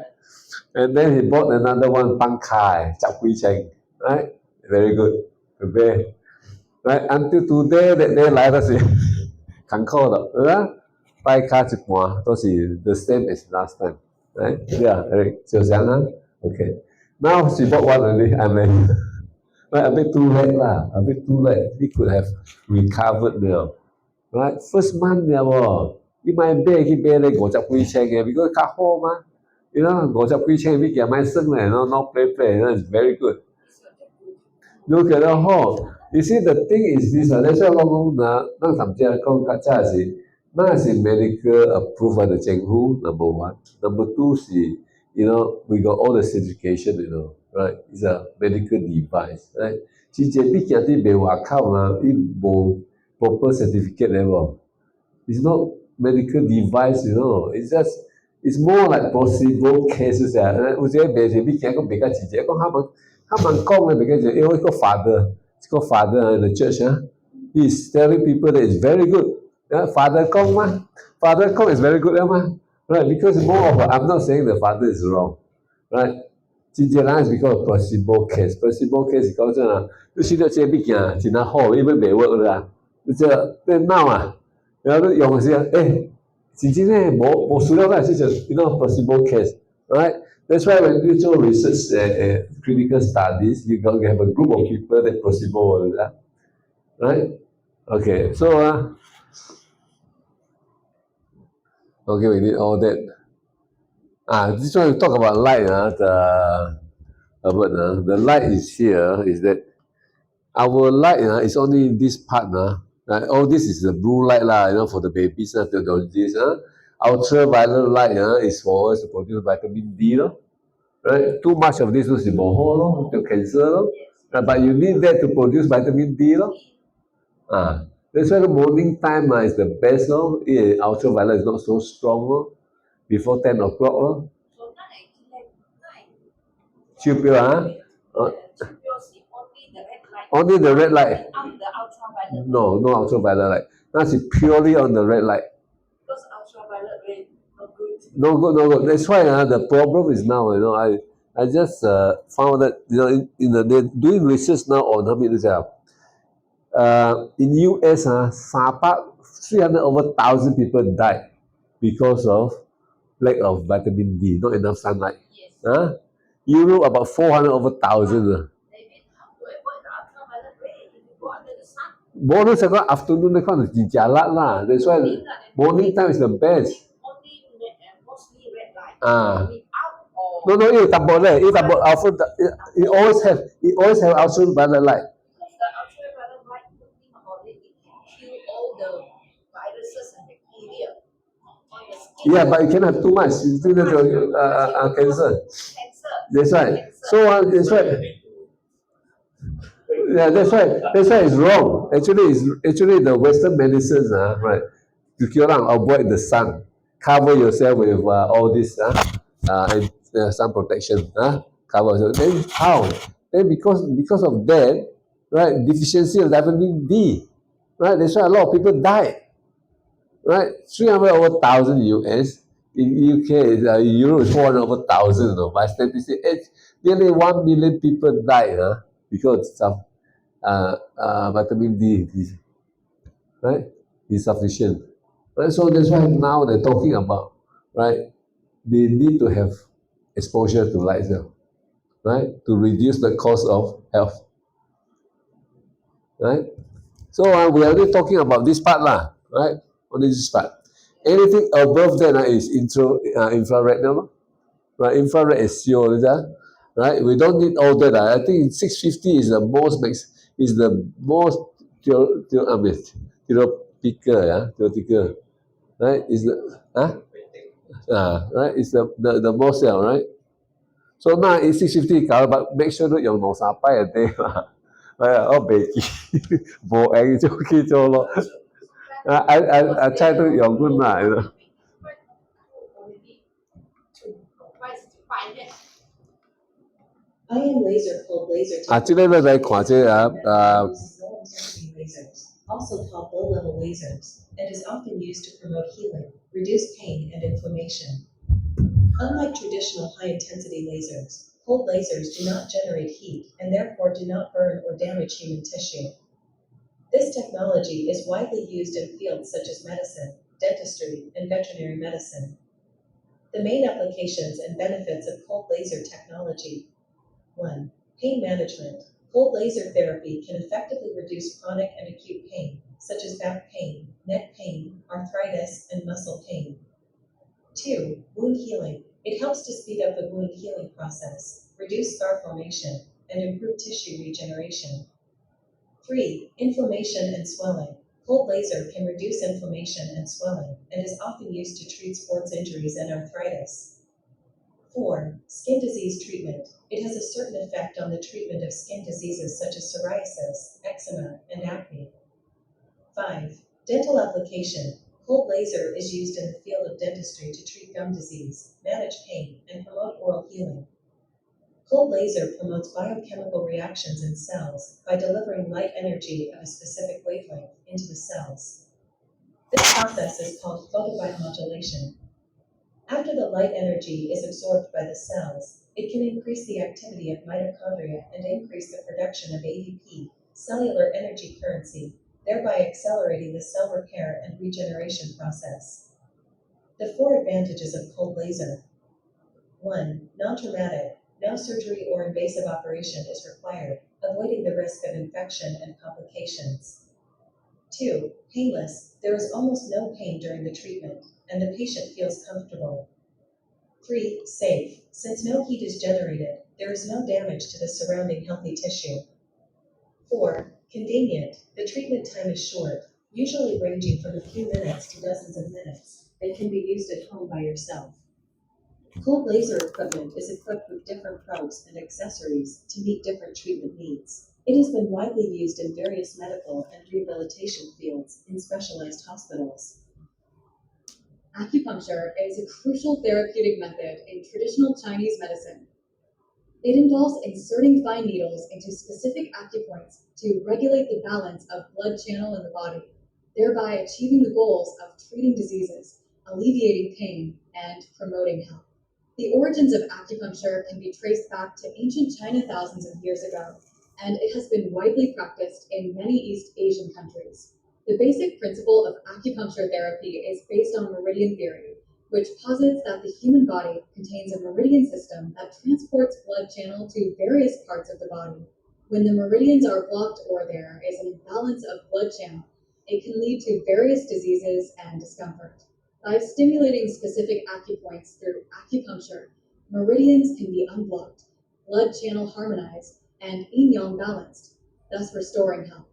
And then he bought another one 放卡10幾千。Right, very good, okay. Right, until today that day 來都是坎坷的，對吧？拜卡一半都是 the same as last time, right? Yeah, Eric, 就這樣啊。Okay. Now she bought one already. I'm ready. Right, a bit too late lah, a bit too late. He could have recovered now. Right, first month 了喎，你買買去買咧50幾千嘅，because 較好嘛。You know, 50幾千你件買省咧，no play play, that's very good. 你覺得好？You see the thing is this 啊，你所以講咱甚至講較早是，那是 medical approved 嘅政府 number one, number two 是，you know, we got all the certification, you know, right? It's a medical device, right? 之前你行啲賣外口啊，伊無 proper certificate 嚟喎。It's not medical device, you know. It's more like possible cases 啊。有時賣是你行個賣較直接，講他們講嘅賣較直接，因為一個 father in the church 啊，he's telling people that it's very good. Father 講嘛，father 講 is very good 啊嘛，right? Because more of I'm not saying the father is wrong, right? 真正人 is because of placebo case. Placebo case 是講真啊，你識到這物件真係好，因為袂 work 啦，你這電腦啊。然後用嘅時候，真正咧冇數量啦，即係 you know possible case, right? That's why when you do research, clinical studies, you got to have a group of people that possible, right? Okay, so okay, we did all that. This one we talk about light. The light is here. Is that our light is only this part. All this is the blue light lah, you know, for the babies. This ultraviolet light is for us to produce vitamin D. Right? Too much of this is to cancer. But you need that to produce vitamin D. That's why the morning time is the best. Ultraviolet is not so strong. Before 10 o'clock. So that actually like Super, because only only the red light. the red light. Out the ultraviolet. No ultraviolet light. That's purely on the red light. Because ultraviolet ray not good. No good, no good. That's why the problem is now, you know, I just found that, you know, they're doing research now on how many in US, 300 over 1,000 people died because of lack of vitamin D, not enough sunlight. Yes. Europe about 400 over 1,000. Maybe to avoid the ultraviolet ray, if you go under the sun. Bonus afternoon they call it jalat lah. That's why morning time is the best. Only mostly red light. Only out or No, it always have ultraviolet light. because the ultraviolet light, good thing about it, it can kill all the viruses and bacteria on the skin. Yeah, but you cannot have too much. You still have cancer. Cancer. That's right. Cancer. So that's right. Yeah, that's right. That's why it's wrong. Actually the Western medicines, right? You cannot avoid the sun. Cover yourself with all this, and sun protection, cover yourself. Then how? Then because of that, right? Deficiency of vitamin D, right? That's why a lot of people die, right? 300 over 1,000 US. In UK, Europe is 400 over 1,000. By statistics, nearly 1 million people died, because of vitamin D, right? Insufficient. Right? So that's why now they're talking about, right? They need to have exposure to light, right? To reduce the cost of health, right? So we are only talking about this part, right? Only this part. Anything above that is infrared, right? Infrared is sure, right? We don't need all that. I think 650 is the most theoretical, right? Is the right? It's the most right? So now it's 650 but make sure that you know sampai a day lah. Bo ang cho I try to your good lah, you know. Ion laser called laser Actually, technology very quite uses non-intensity lasers, also called low-level lasers, and is often used to promote healing, reduce pain and inflammation. Unlike traditional high-intensity lasers, cold lasers do not generate heat and therefore do not burn or damage human tissue. This technology is widely used in fields such as medicine, dentistry, and veterinary medicine. The main applications and benefits of cold laser technology: 1. Pain management. Cold laser therapy can effectively reduce chronic and acute pain, such as back pain, neck pain, arthritis, and muscle pain. 2. Wound healing. It helps to speed up the wound healing process, reduce scar formation, and improve tissue regeneration. 3. Inflammation and swelling. Cold laser can reduce inflammation and swelling and is often used to treat sports injuries and arthritis. 4. Skin disease treatment. It has a certain effect on the treatment of skin diseases such as psoriasis, eczema, and acne. 5. Dental application. Cold laser is used in the field of dentistry to treat gum disease, manage pain, and promote oral healing. Cold laser promotes biochemical reactions in cells by delivering light energy of a specific wavelength into the cells. This process is called photobiomodulation. After the light energy is absorbed by the cells, it can increase the activity of mitochondria and increase the production of ADP, cellular energy currency, thereby accelerating the cell repair and regeneration process. The 4 advantages of cold laser. 1. Non-traumatic. No surgery or invasive operation is required, avoiding the risk of infection and complications. 2. Painless. There is almost no pain during the treatment, and the patient feels comfortable. 3. Safe. Since no heat is generated, there is no damage to the surrounding healthy tissue. 4. Convenient. The treatment time is short, usually ranging from a few minutes to dozens of minutes, and can be used at home by yourself. Cold laser equipment is equipped with different probes and accessories to meet different treatment needs. It has been widely used in various medical and rehabilitation fields in specialized hospitals. Acupuncture is a crucial therapeutic method in traditional Chinese medicine. It involves inserting fine needles into specific acupoints to regulate the balance of blood channel in the body, thereby achieving the goals of treating diseases, alleviating pain, and promoting health. The origins of acupuncture can be traced back to ancient China thousands of years ago, and it has been widely practiced in many East Asian countries. The basic principle of acupuncture therapy is based on meridian theory, which posits that the human body contains a meridian system that transports blood channel to various parts of the body. When the meridians are blocked or there is an imbalance of blood channel, it can lead to various diseases and discomfort. By stimulating specific acupoints through acupuncture, meridians can be unblocked, blood channel harmonized, and yin-yang balanced, thus restoring health.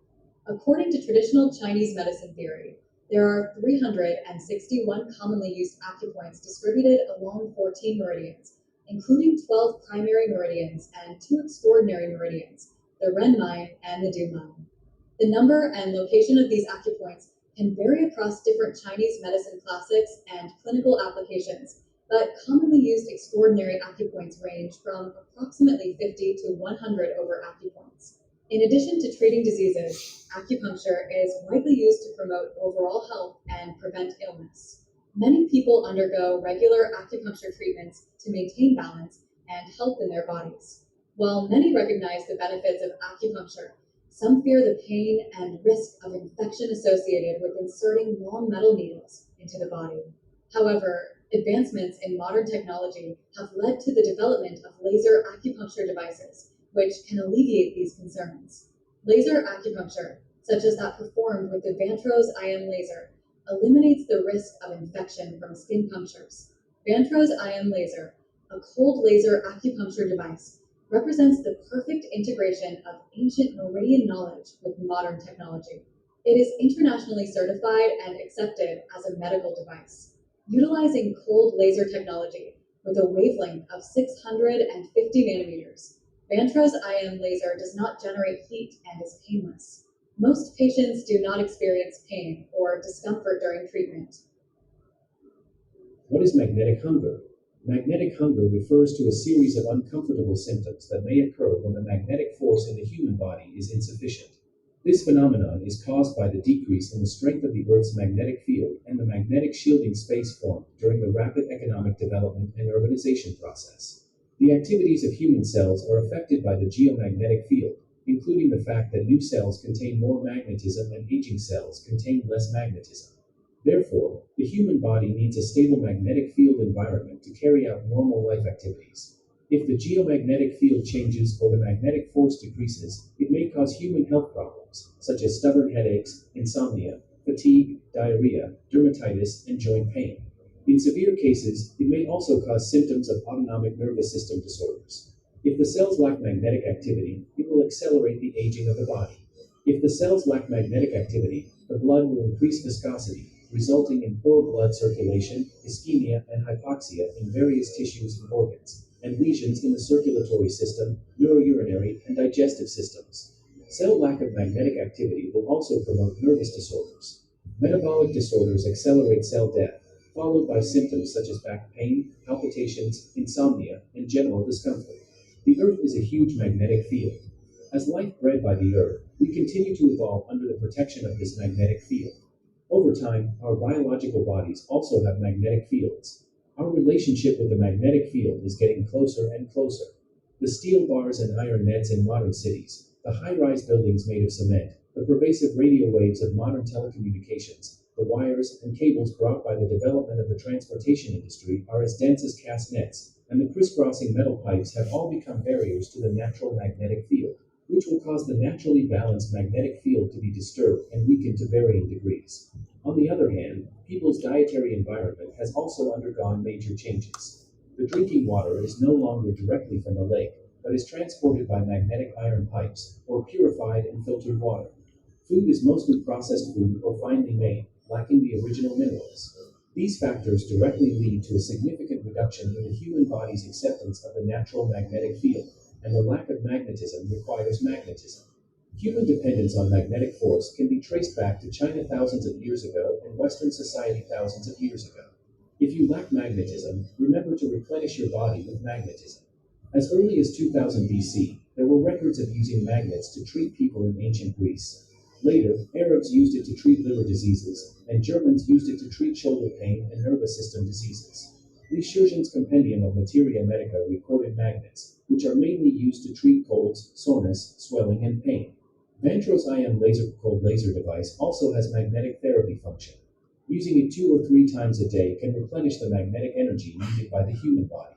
According to traditional Chinese medicine theory, there are 361 commonly used acupoints distributed along 14 meridians, including 12 primary meridians and 2 extraordinary meridians, the Renmai and the Dumai. The number and location of these acupoints can vary across different Chinese medicine classics and clinical applications, but commonly used extraordinary acupoints range from approximately 50 to 100 over acupoints. In addition to treating diseases, acupuncture is widely used to promote overall health and prevent illness. Many people undergo regular acupuncture treatments to maintain balance and health in their bodies. While many recognize the benefits of acupuncture, some fear the pain and risk of infection associated with inserting long metal needles into the body. However, advancements in modern technology have led to the development of laser acupuncture devices, which can alleviate these concerns. Laser acupuncture, such as that performed with the Vantros IM laser, eliminates the risk of infection from skin punctures. Vantros IM laser, a cold laser acupuncture device, represents the perfect integration of ancient meridian knowledge with modern technology. It is internationally certified and accepted as a medical device. Utilizing cold laser technology with a wavelength of 650 nanometers, Vantros IM laser does not generate heat and is painless. Most patients do not experience pain or discomfort during treatment. What is magnetic hunger? Magnetic hunger refers to a series of uncomfortable symptoms that may occur when the magnetic force in the human body is insufficient. This phenomenon is caused by the decrease in the strength of the Earth's magnetic field and the magnetic shielding space formed during the rapid economic development and urbanization process. The activities of human cells are affected by the geomagnetic field, including the fact that new cells contain more magnetism and aging cells contain less magnetism. Therefore, the human body needs a stable magnetic field environment to carry out normal life activities. If the geomagnetic field changes or the magnetic force decreases, it may cause human health problems, such as stubborn headaches, insomnia, fatigue, diarrhea, dermatitis, and joint pain. In severe cases, it may also cause symptoms of autonomic nervous system disorders. If the cells lack magnetic activity, it will accelerate the aging of the body. If the cells lack magnetic activity, the blood will increase viscosity, resulting in poor blood circulation, ischemia, and hypoxia in various tissues and organs, and lesions in the circulatory system, neurourinary, and digestive systems. Cell lack of magnetic activity will also promote nervous disorders. Metabolic disorders accelerate cell death, followed by symptoms such as back pain, palpitations, insomnia, and general discomfort. The Earth is a huge magnetic field. As life bred by the Earth, we continue to evolve under the protection of this magnetic field. Over time, our biological bodies also have magnetic fields. Our relationship with the magnetic field is getting closer and closer. The steel bars and iron nets in modern cities, the high-rise buildings made of cement, the pervasive radio waves of modern telecommunications, the wires and cables brought by the development of the transportation industry are as dense as cast nets, and the crisscrossing metal pipes have all become barriers to the natural magnetic field, which will cause the naturally balanced magnetic field to be disturbed and weakened to varying degrees. On the other hand, people's dietary environment has also undergone major changes. The drinking water is no longer directly from the lake, but is transported by magnetic iron pipes, or purified and filtered water. Food is mostly processed food or finely made, lacking the original minerals. These factors directly lead to a significant reduction in the human body's acceptance of the natural magnetic field, and the lack of magnetism requires magnetism. Human dependence on magnetic force can be traced back to China thousands of years ago and Western society thousands of years ago. If you lack magnetism, remember to replenish your body with magnetism. As early as 2000 BC, there were records of using magnets to treat people in ancient Greece. Later, Arabs used it to treat liver diseases, and Germans used it to treat shoulder pain and nervous system diseases. Leschurgen's Compendium of Materia Medica recorded magnets, which are mainly used to treat colds, soreness, swelling, and pain. Vantros IM cold laser device also has magnetic therapy function. Using it 2 or 3 times a day can replenish the magnetic energy needed by the human body.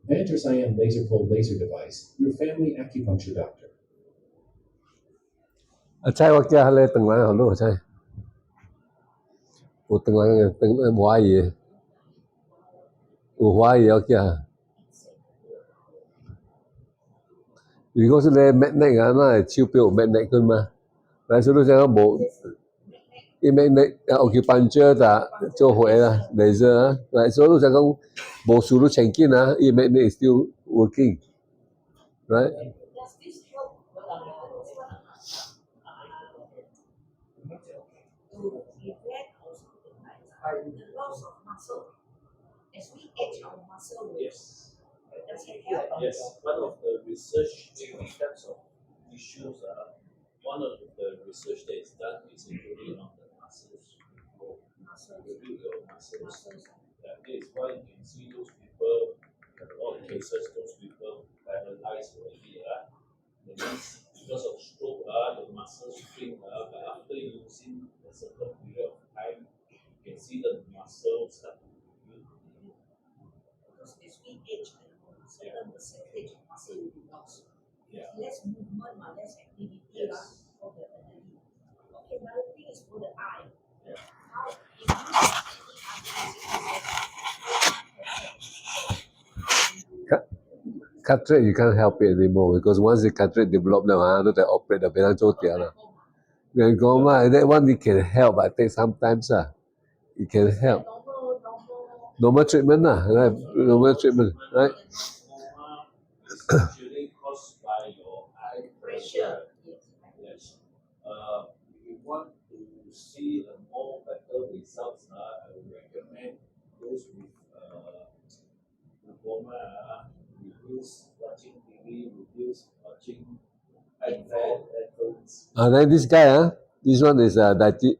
Vantros IM cold laser device, your family acupuncture doctor. ใช่ว่าแกอะไรตึงมาของลูกใช่กูตึงมาตึงหัวอีหัวอีเอาแก如果是你 magnet 啊，那係超標 magnet 㗎嘛。但係所以講冇，啲 magnet acupuncture 就做回啦，laser 啊。但係所以講冇數到成件啊，啲 magnet is still working, right? Does this help to prevent or something like the loss of muscle? As we age, our muscle will. Yes. Does it help? Yes. One of the research in terms of issues, one of the research that is done is including on the muscles. Review your muscles. Yeah, that is why you can see those people, in a lot of cases, those people paralyzed already. That means because of stroke, the muscles shrink, but after using a certain period of time, you can see the muscles start to build. Because as we age, certain percentage of muscle will be lost. Yeah. Less movement, less activity for the energy. Okay, another thing is for the eye. Yeah. How if Cataract you can't help it anymore because once the cataract develop now, they operate the 俾人做掉啦。你講嘛，that one it can help, but take some time it can help. Normal treatment right? Normal treatment, right? Glaucoma is usually caused by your eye pressure. Yes. If you want to see a more better results, I would recommend those with glaucoma, reduce watching TV, reduce watching iPad, headphones. Then this guy, this one is diabetic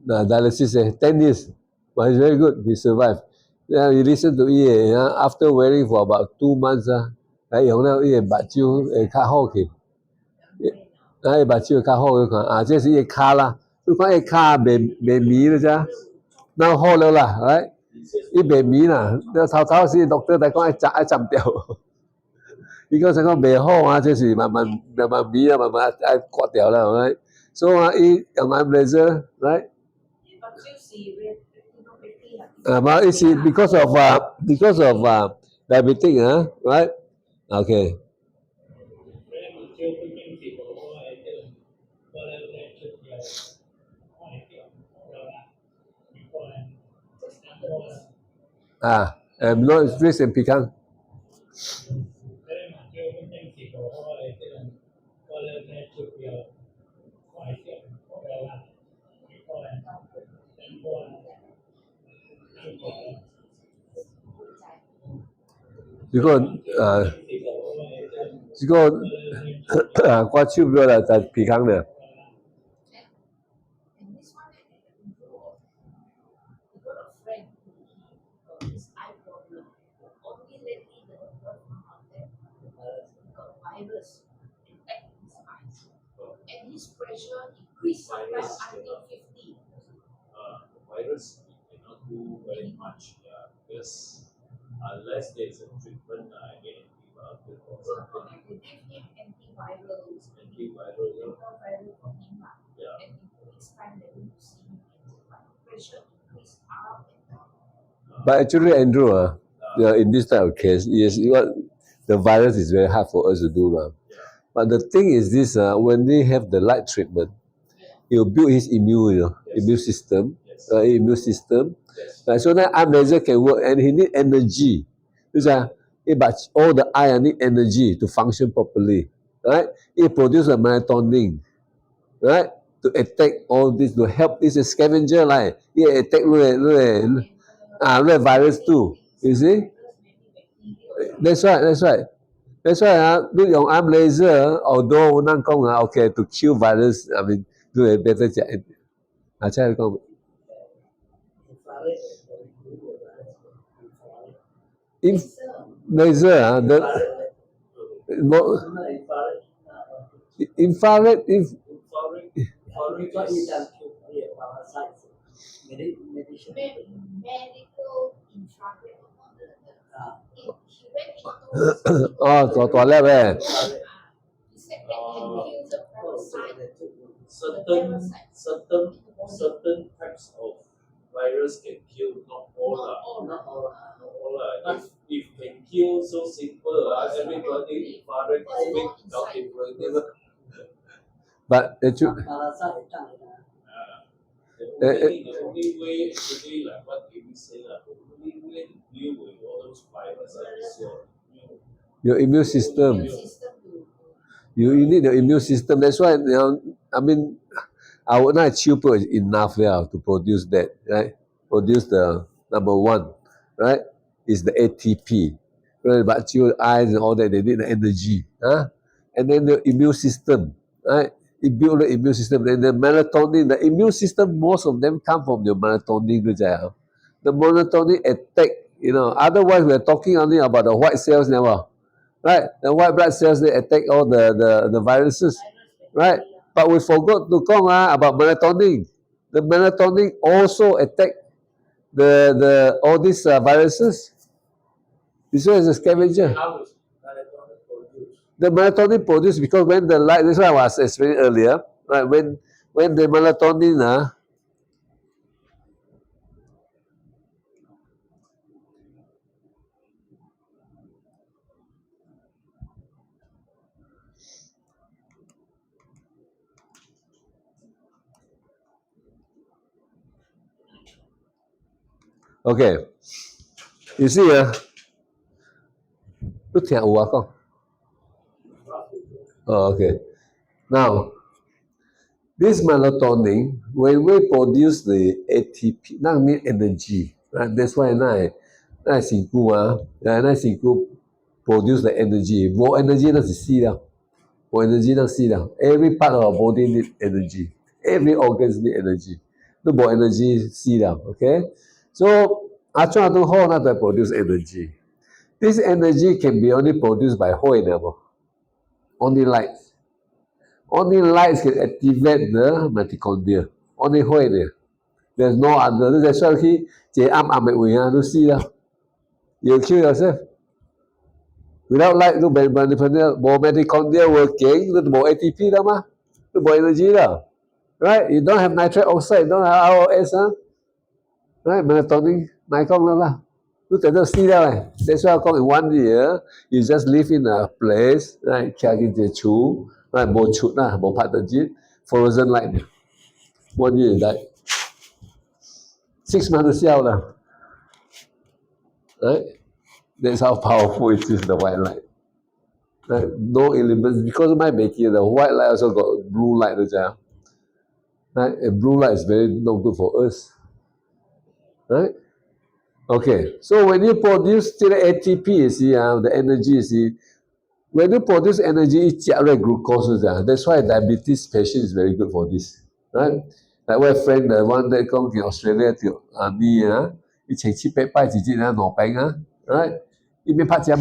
dialysis, 10 years, but he's very good. He survived. Yeah, you listen to it. After wearing for about 2 months, 用了伊目睭會較好去，目睭會較好去看這是伊骹啦。你看伊骹未迷了咋，那好了啦，right？ He says 伊袂迷啦，头时 doctor 来讲爱斩掉，伊讲讲袂好啊，就是慢慢迷啊，慢慢爱刮掉啦，right？ So 伊用 arm laser right？ But you see, retinopathy But it's because of diabetic right? Okay. No, it's risk and pecan. Chứ có qua chụp rồi là tại皮康的。And this one, I got a friend who his eye problem. Only lately the doctor found out that he got virus attack his eyes. And his pressure increased sometimes until 50. the virus cannot do very much, because unless there is a treatment again antibiotic or something. They gave him antivirals. Antiviral, Antiviral for him. yeah. And in 2 weeks' time, they're going to see him again. But pressure increased up and down. But actually, Andrew, in this type of case, yes, the virus is very hard for us to do. But the thing is this, when they have the light treatment, it will build his immune system. Yes. Immune system. Yes. Right, so that arm laser can work, and he need energy. But all the eye need energy to function properly. Right? It produces a melatonin. Right? To attack all this, to help this scavenger like it attack virus too. You see? That's right. That's why look your arm laser, although okay, to kill virus, I mean, do a better job. If laser, infrared, if Infrared is Medical infrared. He went into toilet he said that can kill the parasite. certain types of virus can kill, not all. Not all. If can kill, so simple. Everybody infrared COVID without infrared. but actually, The only way actually, like what Amy said, the only way to deal with all those viruses is your immune system. Immune system to You need the immune system. That's why I mean, our tube is enough to produce that, right? Produce the number one, right? Is the ATP. Right? But your eyes and all that, they need the energy. And then the immune system, right? It builds the immune system. And the melatonin, the immune system, most of them come from your melatonin. The melatonin attack, otherwise we're talking only about the white cells now. Right? The white blood cells, they attack all the viruses. Right? But we forgot to talk about melatonin. The melatonin also attack the all these viruses. This one is a scavenger. how is melatonin produced? The melatonin produced because when the light, this is what I was explaining earlier, right? When the melatonin okay. You see you聽有講. Oh, okay. Now, this melatonin, when we produce the ATP, that means energy. Right? That's why那身軀produce the energy. More energy 那是死了. More energy 那死了. Every part of our body need energy. Every organs need energy. No more energy 死了. Okay? So, actually, to produce energy. This energy can be only produced by Hoi level. Only lights. Only lights can activate the mitochondria. Only Hoi there. There's no other. That's why to see you'll kill yourself. Without light, no mitochondria working, no ATP no energy right? You don't have nitric oxide, you don't have ROS right? Melatonin, Nikon look at those see that. That's why I call in 1 year, you just live in a place, right? Right? Frozen light. 1 year you die. 6 months right? That's how powerful it is, the white light. Right? No elements, because of my making, the white light also got blue light, right? And blue light is very not good for us, right? Okay, so when you produce still ATP, you see, the energy, you see, when you produce energy, it's glucose. That's why diabetes patient is very good for this, right? Like my friend, the one that come to Australia to me, 以前700拜自己攞病right? 伊免拍針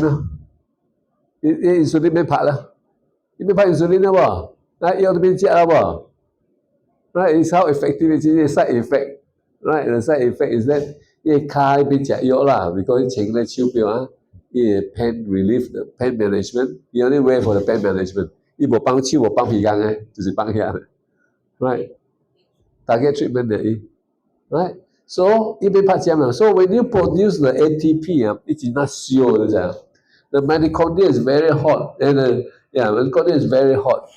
insulin 免拍伊免拍 insulin right? 藥都免食right? It's how effective it is. The side effect, right? The side effect is that 伊卡免食藥because 以前咧手錶pain relief, the pain management. You only wear for the pain management. 伊無幫手無幫鼻gang就是幫遐right? Target treatment right? So, so when you produce the ATP, it is not sure. The mitochondria is very hot, and mitochondria is very hot.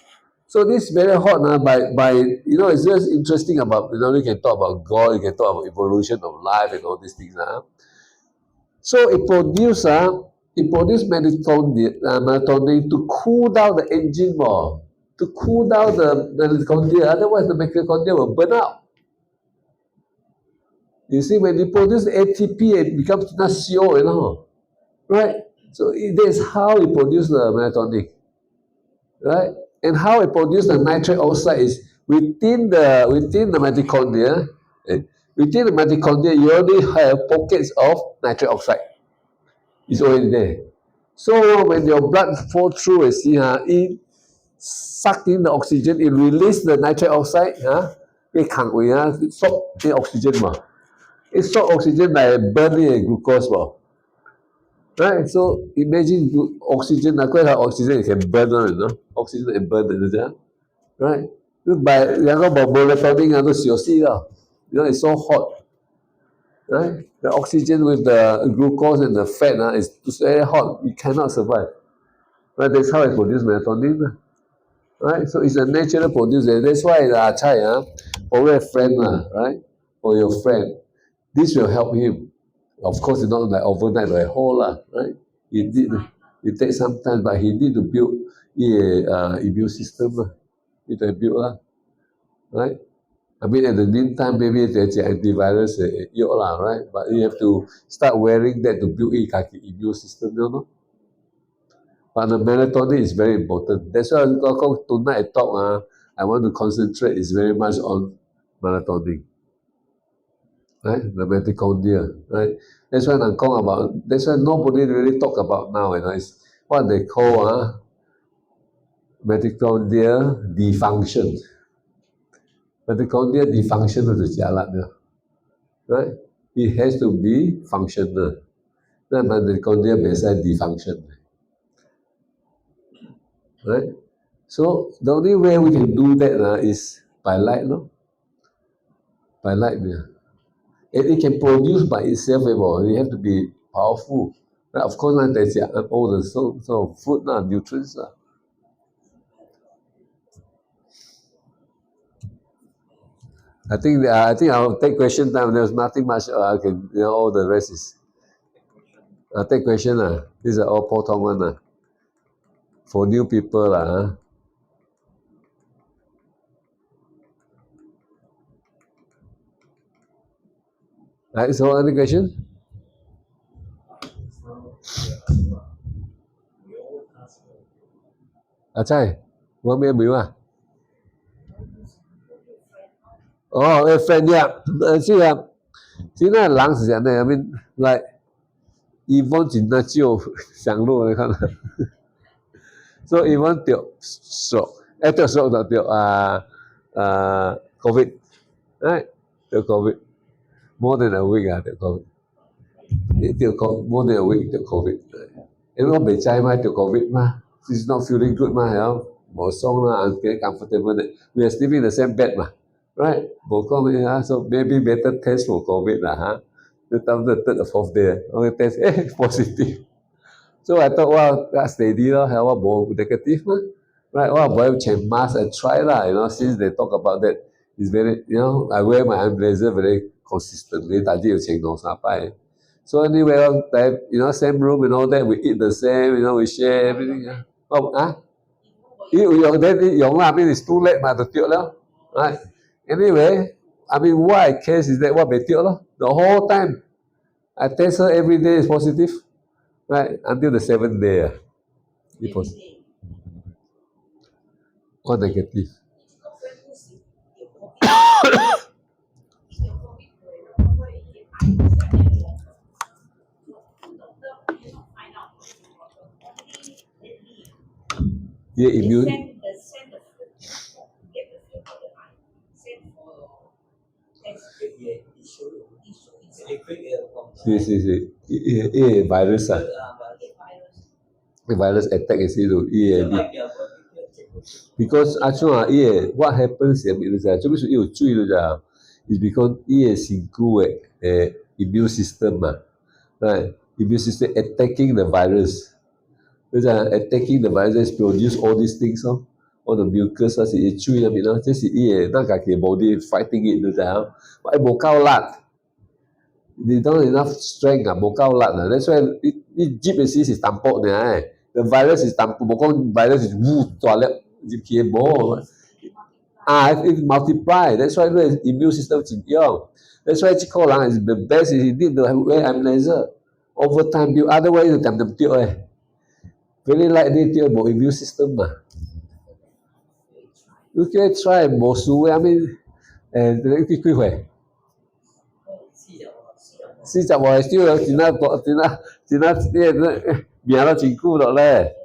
So this very hot by it's just interesting about you can talk about God, you can talk about evolution of life and all these things. So it produce melatonin to cool down the engine more, to cool down the mitochondria. Otherwise, the mitochondria will burn out. You see, when you produce ATP, it becomes not sure, right? So that's how you produce the melatonin, right? And how it produce the nitric oxide is within the mitochondria. Within the mitochondria, you only have pockets of nitric oxide. It's already there. So when your blood flow through, you see, it suck in the oxygen, it release the nitric oxide, it soak the oxygen. It soak oxygen by burning glucose. Right? So imagine oxygen, quite how oxygen can burn, oxygen can burn, right? By melatonin, it's so hot, right? The oxygen with the glucose and the fat is very hot. You cannot survive. Right? That's how it produces melatonin, right? So it's a natural producer. That's why the chai, for a friend, right? For your friend, this will help him. Of course, it's not like overnight, like whole, right? It takes some time, but he need to build immune system. Need to build, right? I mean, at the meantime, maybe there's antivirus, right? But you have to start wearing that to build immune system, But the melatonin is very important. That's why tonight I talk, I want to concentrate is very much on melatonin. Right? The mitochondria, right? That's why that's why nobody really talk about now, it's what they call mitochondria dysfunction. Mitochondria dysfunction is jalan, right? It has to be functional. Then mitochondria beside dysfunction. Right? So the only way we can do that is by light, By light, And it can produce by itself, you have to be powerful. Right? Of course, there's all the sort of food, nutrients. I think I'll take question time. There's nothing much I can. All the rest is. I'll take question. These are all Paul one. For new people. Right, so any question? Chai, want me to Oh, a friend, yeah. See,人是这样的 I mean, like, Yvonne 真的就想路你看 So Yvonne 得 stroke, 得 stroke 就得COVID, right? 得 COVID. more than a week the COVID. More than a week the COVID. Everyone 未知嘛，the COVID 嘛，she's not feeling good 嘛，係啊，冇鬆啦，and get comfortable. We are sleeping in the same bed 嘛，right？冇講咩啊，so maybe better test for COVID 啦嚇。到 the third or fourth day，我 test positive。So I thought, wow, that's steady lor, how about negative mah? Right, wow, boy, change mask and try lah, since they talk about that, it's very, I wear my hand blazer very consistently, 大致要請兩三擺. So anyway, same room and all that, we eat the same, we share everything. Oh,用 then 用啦, I mean, it's too late 嘛, to 掉了, right? Anyway, I mean, what I case is that, what 被掉了, the whole time, I test her every day is positive. Right, until the 7th day, it was all negative. Yeah, immune. Virus the virus attack is because actually what happens is because immune system right, immune system attacking the virus. Attacking the virus produce all these things all the mucus body fighting it but 冇夠力 they don't have enough strength 冇夠力 that's why it jeep is tampok the virus is tampok 冇講 virus is 大粒入去冇it multiply that's why the immune system 很強 that's why 這個人 is the best is he need to wear immunizer over time build otherwise 就點掉very likely 掉冇 immune system 嘛 you can try 冇數 I mean 幾歲40still 有錢啦命都真久了咧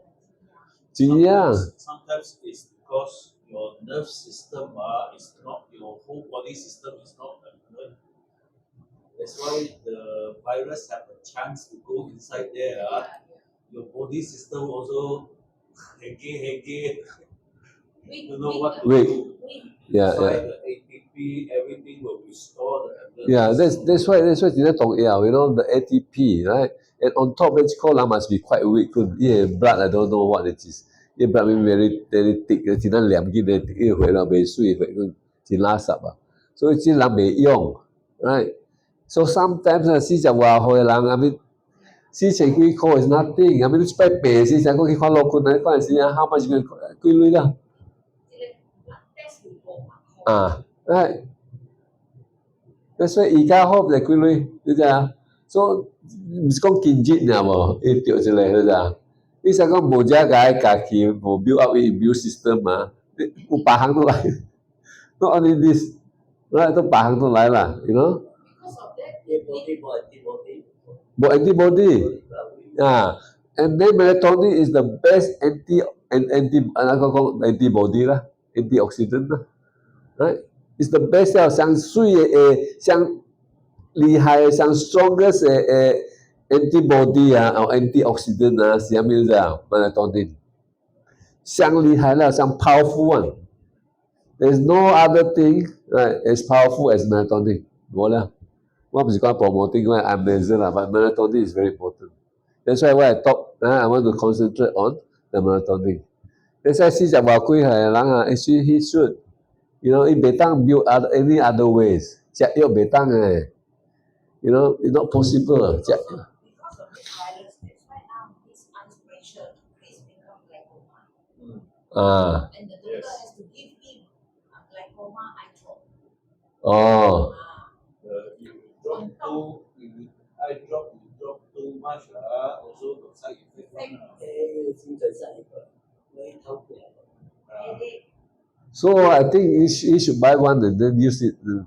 真樣 Sometimes it's because your nerve system is not, your whole body system is not alert. That's why the virus have a chance to go inside there. Your body system also hege. You know what to do. Inside the ATP, everything will restore the alert. Yeah, that's why 點解動藥 the ATP, right? And on top, the colon must be quite weak. Blood, I don't know what it is. Blood maybe very, very thick. 只能兩件嘅一回啦，未水，真垃圾啊。所以啲人未用 right? So sometimes 40多歲嘅人 I mean 40幾塊 is nothing. I mean 你擺病40個去看落去，嗰陣時how much 幾鐳啦？right. That's why 而家好就幾鐳，你知啊？所以唔是講堅持㗎喎，要掉出嚟，你知啊？你想講無只家己無 build up immune system 有別行都來 ，not only this， right 都別行都來啦 ，you know？ 冇 antibody， and then melatonin is the best antibody 啦 ，antioxidant 啦 ，right？ It's the best 上水嘅上厲害嘅上 strongest 嘅antibody or antioxidant 是咩嚟啊 melatonin 上厲害啦上 powerful one there's no other thing right as powerful as melatonin 冇啦我唔是講 promoting I'm laser but melatonin is very important that's why when I talk I want to concentrate on the melatonin that's why 40多歲嘅人actually he should he 袂當 build any other ways 食藥袂當it's not possible Because of the virus, that's why now his eyes pressure increase become glaucoma. And the doctor has to give him glaucoma eye drop. If you drop too much, also got side effect. So I think he should buy one and then use it and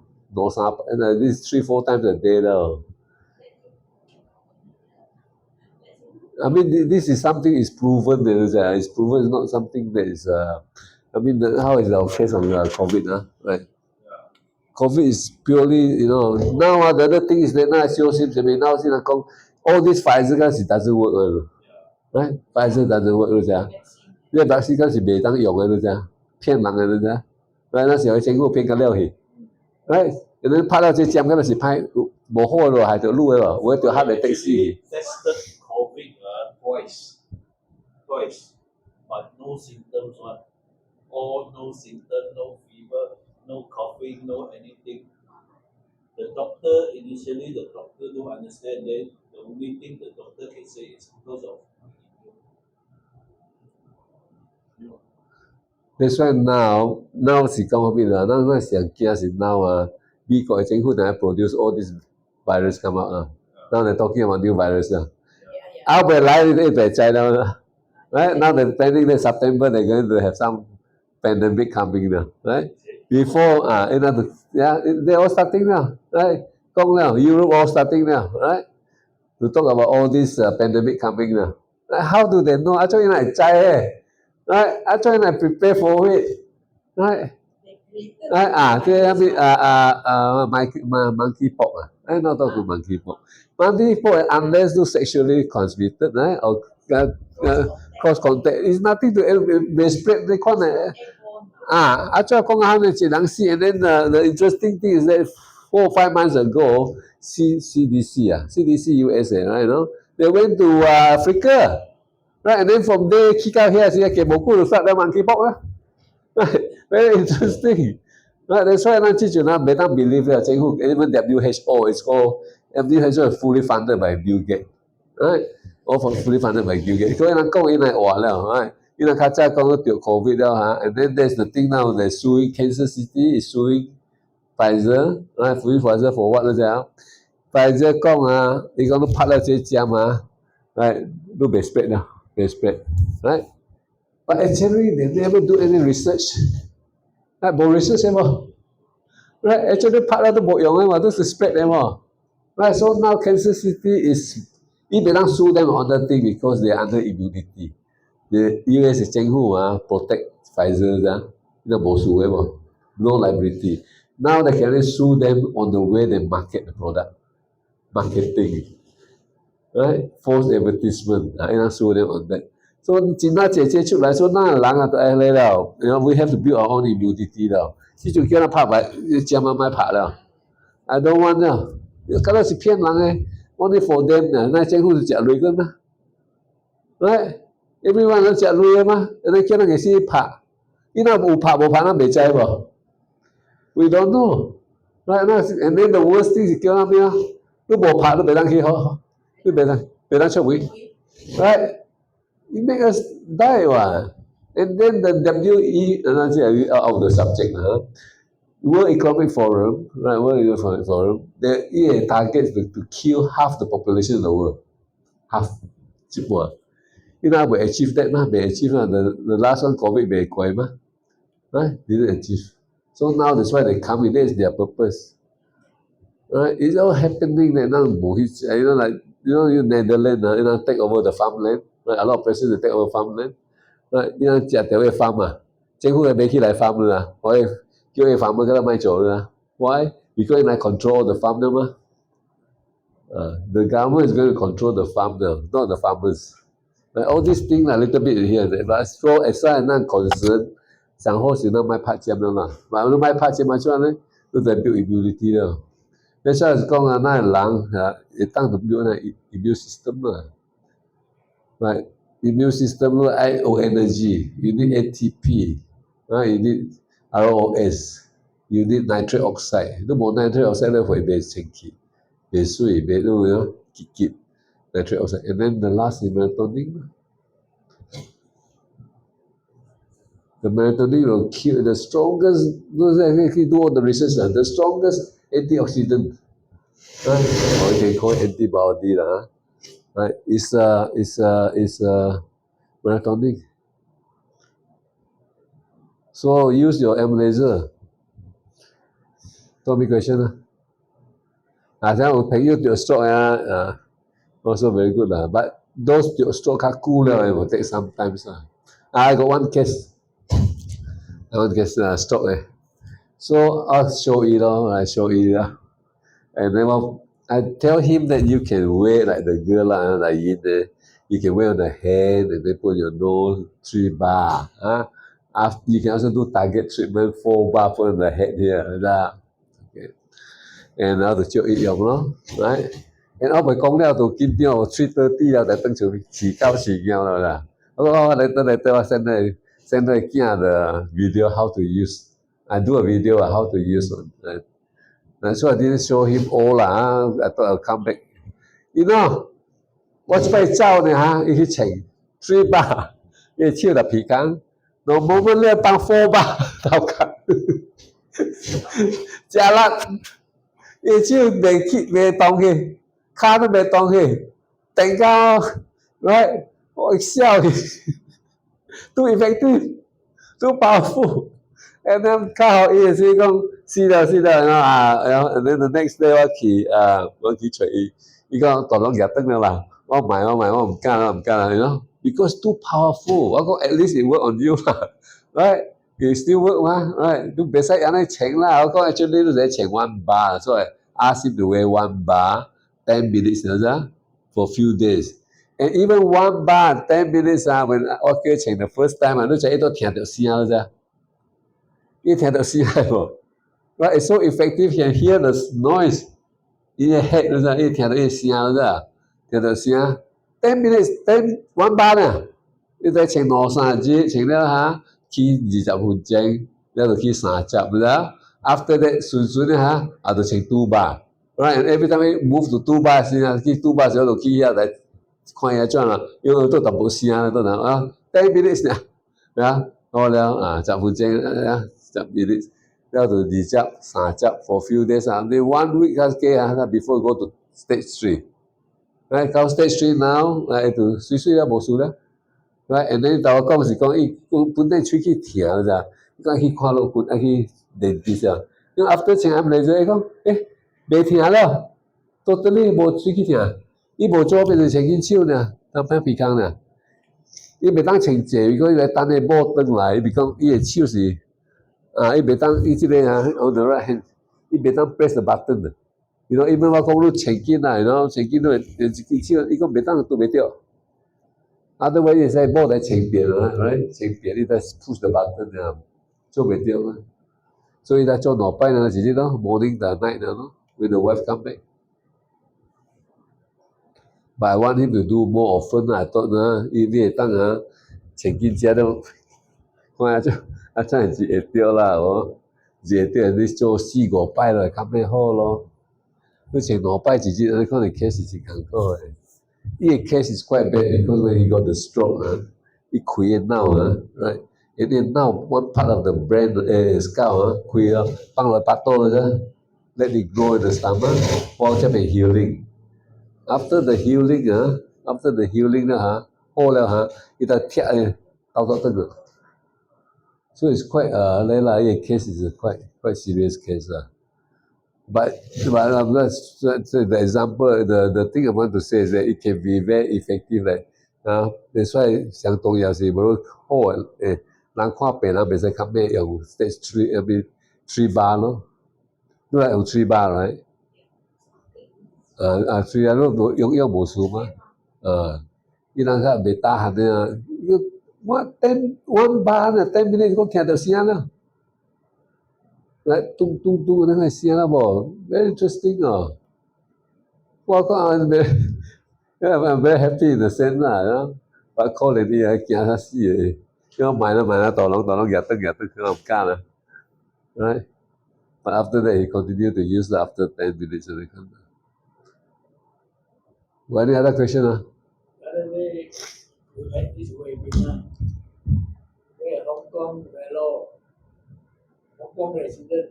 at least 3-4 times a day now. I mean this is something is proven it's proven it's not something that is I mean how is our case of COVID right COVID is purely, now the other thing is that now now all these Pfizer guys it doesn't work, right? Pfizer doesn't work 啫，因為 vaccine 嗰時未當用嘅啫，騙人嘅啫，right？那時候政府騙緊了去，right？然後拍到這針嗰陣時拍冇好咯，係條路嘅咯，我一條黑嚟的士。Tested COVID twice, but no symptoms one. All no symptom, no fever, no coughing, no anything. The doctor initially don't understand. Then the only thing the doctor can say is because of. That's why now 是講方面啦，那時驚是 now 美國嘅政府嚟 produce all this virus come out 啊。Now they're talking about new virus 啊。後邊來你哋知道啦，right? Now they're planning that September they're going to have some pandemic coming now, right? Before they're all starting now, right? 講啦 Europe all starting now, right? To talk about all this pandemic coming now. How do they know? 阿張人係知嘅。Right, I try and prepare for it. Right, monkeypox. I not talk to monkeypox. Monkeypox unless do sexually transmitted, right, or cross contact, it's nothing to they spread they call it. I try to how much and then the interesting thing is that 4 or 5 months ago, CDC USA, right, they went to Africa. Right, and then from there, kick out here, see, okay, Moku to start the monkeypox. Right, very interesting. Right, that's why I teach you now, they don't believe that. Even WHO is called, WHO is fully funded by Bill Gates. Right, all fully funded by Bill Gates. So, I'm going in right? You know, Kacha going to COVID, and then there's the thing now, they're suing Kansas City, is suing Pfizer, right? Pfizer for what? Pfizer they're going to part of this jam, right? Do be spread now. They spread, right? But actually, they never do any research. Right, but research right? Actually, part of the book, this is spread right? So now Kansas City is, if they don't sue them on that thing because they are under immunity. The US is protect Pfizer, no liability. Now they can only sue them on the way they market the product, marketing. Right? False advertisement, sue them on that. So, we have to build our own immunity. I don't want only for them. Right? Everyone else and they cannot see we don't know. Right? And then the worst thing is right? It makes us die. And then the out of the subject, World Economic Forum, right? World Economic Forum, the targets to kill half the population of the world. Half. We achieve that, they achieve the last one, COVID, right? Didn't achieve. So now that's why they come in, that's their purpose. Right? It's all happening that now, like, Netherlands, take over the farmland. Right? A lot of places they take over farmland. Right? Farm farm farmer Why? Because they control the farm the government is going to control the farm now, not the farmers. Right? All these things a little bit here and there. But so as far as I'm concerned, 上好是not 買拍針啦，買買拍針買出嚟咧，都係 build immunity 啦。That's why 講那人會當到 build 那 immune system 啦。Right? Immune system I O energy, you need ATP, you need ROS, you need nitric oxide. 都冇 nitric oxide 咧會被清氣，被水，被結 nitric oxide. And then the last is melatonin. The melatonin will kill the strongest, do all the research, the strongest antioxidant, or you can call it antibody, right? It's melatonin. So use your M laser. Don't be question. Then will pay you to stroke, also very good. But those stroke are cool, it will take some time. I got one case. I want to get stroke. So I show it on, I show it. And then I tell him that you can wear like the girl like in the, you can wear on the hand and then put your nose 3 bar. Huh? After, you can also do target treatment 4 bar put on the head here. Okay. And to show it right? And 我咪講了，就今朝 3:30啊，就等就遲交遲交啦啦。我現在 驚的 video how to use. I do a video on how to use one. So I didn't show him all lah. I thought I'll come back. You know, 我出去走呢一去請3 bar，一手就皮筋，no moment 咧當4 bar 頭殼，食力，一手未動去，骹都未動去，突然間，right，我笑去，too effective, too powerful. And then 較好伊是講死了，and then the next day 我去找伊，伊講大龍夾燈了啦，我唔敢啦，you know, because too powerful. 我講 at least it work on you 啦，right? It still work 嘛，right? 都別使安尼請啦，我講 actually 都係請 1 bar，所以 ask him to wear 1 bar 10 minutes 啫 for few days. And even 1 bar 10 minutes when 我叫請 the first time 你就都聽到聲啫。You聽到聲喎，right? It's so effective. You can hear the noise in your head 啦，你聽到啲聲啦，聽到聲。10 minutes, 1 bar 呢？你再請2-3節，請了去20分鐘，然後去3集啦。After that 順就請2 bar. Right? And every time we move to 2 bar 先去2 bar 時候就去遐來看下轉啦，因為都淡薄聲啦，都10 minutes 呢，好了10分鐘10 minutes，然後就2集3集 for few days你 1 week before go to stage 3。Right, 到 stage 3 now，就水啦，無事啦。Right, and then 我講是講伊本身喙去疼咋，講去看落去，去dentist啊。因為 after 請安尼做，伊講袂疼了，totally 無喙去疼，伊無做變成請緊手呢，當片鼻孔呢。伊袂當請坐，如果伊來等你摸轉來，伊講伊個手是伊袂當伊即個on the right hand，伊袂當 press the button 的。You know, even 我講你請緊啦，you know，請緊都一支手，伊講袂當都袂着。Otherwise 你使摸來請邊啊 ，right？ 請邊你得 push the button 啊，做袂着啊。所以來做兩擺呢，就是咯 ，morning 到 night 咯，when the wife come back. But I want him to do more often. I thought 你會當請緊遮都，看下真係會着啦，會着你做4、5擺就較咩好咯。你請2擺一日，可能 case 是艱苦誒。伊個 case is quite bad because when he got the stroke 伊開個腦right? And then now one part of the brain skull 開咗，放落巴肚啫 ，let it grow in the stomach, 或者係 healing. After the healing 啦好了伊就踢到轉去。So it's quite伊個 case is a quite serious case 啦。But the example, the thing I want to say is that it can be very effective. That's why 上重要是無好人看病人袂使較咩用 stage 3 3 bar 咯，都係用3 bar right？ 3 bar 用無事嘛？伊人較袂打鼾的我1 bar 呢10 minutes 我聽到聲啦。like 咚咚咚那個聲啦噃 ，very interesting 哦。我講I'm very happy in the sense 啦，我可憐伊驚到死誒，因為買啦，大龍夾燈，佢唔敢啦，right？ But after that he continued to use after 10 minutes and come. Any other question Other day, you had this way Vietnam, where Hong Kong resident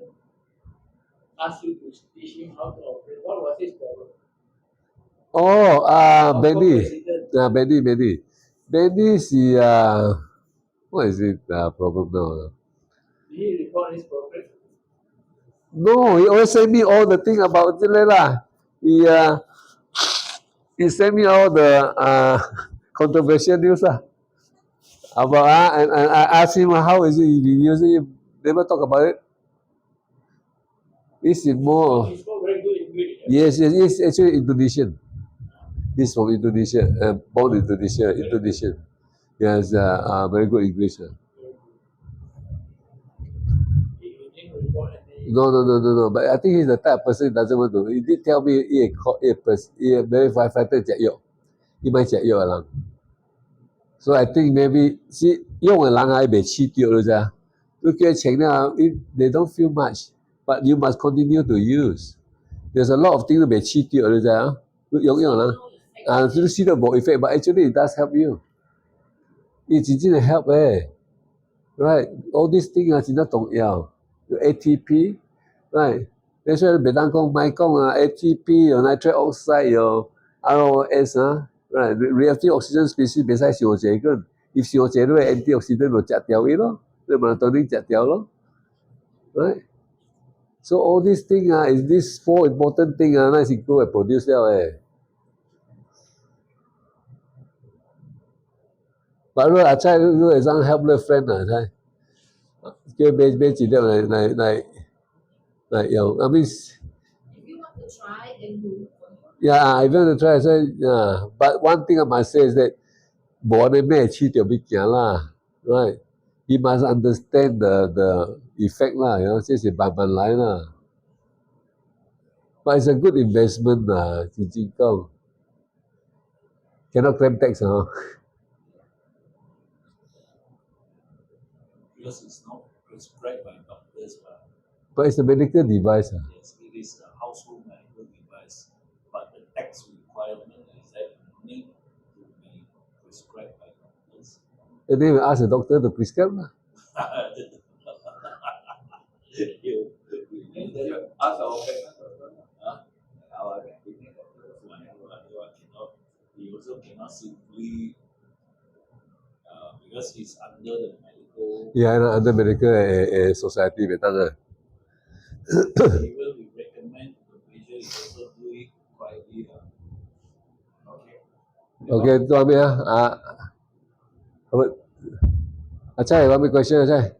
asked you to teach him how to operate. What was his problem? Benny is what is it problem now? Did he report his progress? No, he always send me all the thing about it lah. He sent me all the controversial news about and I asked him how is it he been using it. Never talk about it. It's in more. It's not very good in Greek. Yes, it's actually Indonesian. He's from Indonesia, born in Indonesia, Indonesian. Yes, very good English. You didn't report any. No. But I think he's the type of person who doesn't want to. He did tell me he very firefighter 食藥，he might 食藥 So I think maybe 是用的人还未吃掉了咋？都叫請啦 they don't feel much, but you must continue to use. There's a lot of things 都未吃掉了咋？用啦，就是 see the effect, but actually it does help you. It's 真係 help right? All these things 真係重要。ATP, right? That's why 別當講ATP 有 nitric oxide 有 ROS right? Reactive oxygen species 唔使傷濟個。If 傷濟都係 antioxidant 就食掉佢咯，你 melatonin 食掉咯， right? So all these things is this 4 important things 那是go and produce 了。But 如果會想 help the friend 叫買一粒來用。I mean, If you want to try, then you. yeah, if you want to try, so yeah. But one thing I must say is that 冇你咩吃掉別驚啦 right? You must understand the effect 啦，這是慢慢來啦。But it's a good investment 啦，真正講。Cannot claim tax Because it's not prescribed by doctors, but it's a medical device yes, it is a household medical device. But the tax requirement is that it need to be prescribed by doctors. And then we ask the doctor to prescribe lah. you Ask our friend. our cannot. He also cannot simply because he's under the medical. Yeah, under medical society 別當Even we recommend the patient is also do it quietly. Okay. Okay, 做咩啊？阿蔡，有咩question啊？蔡？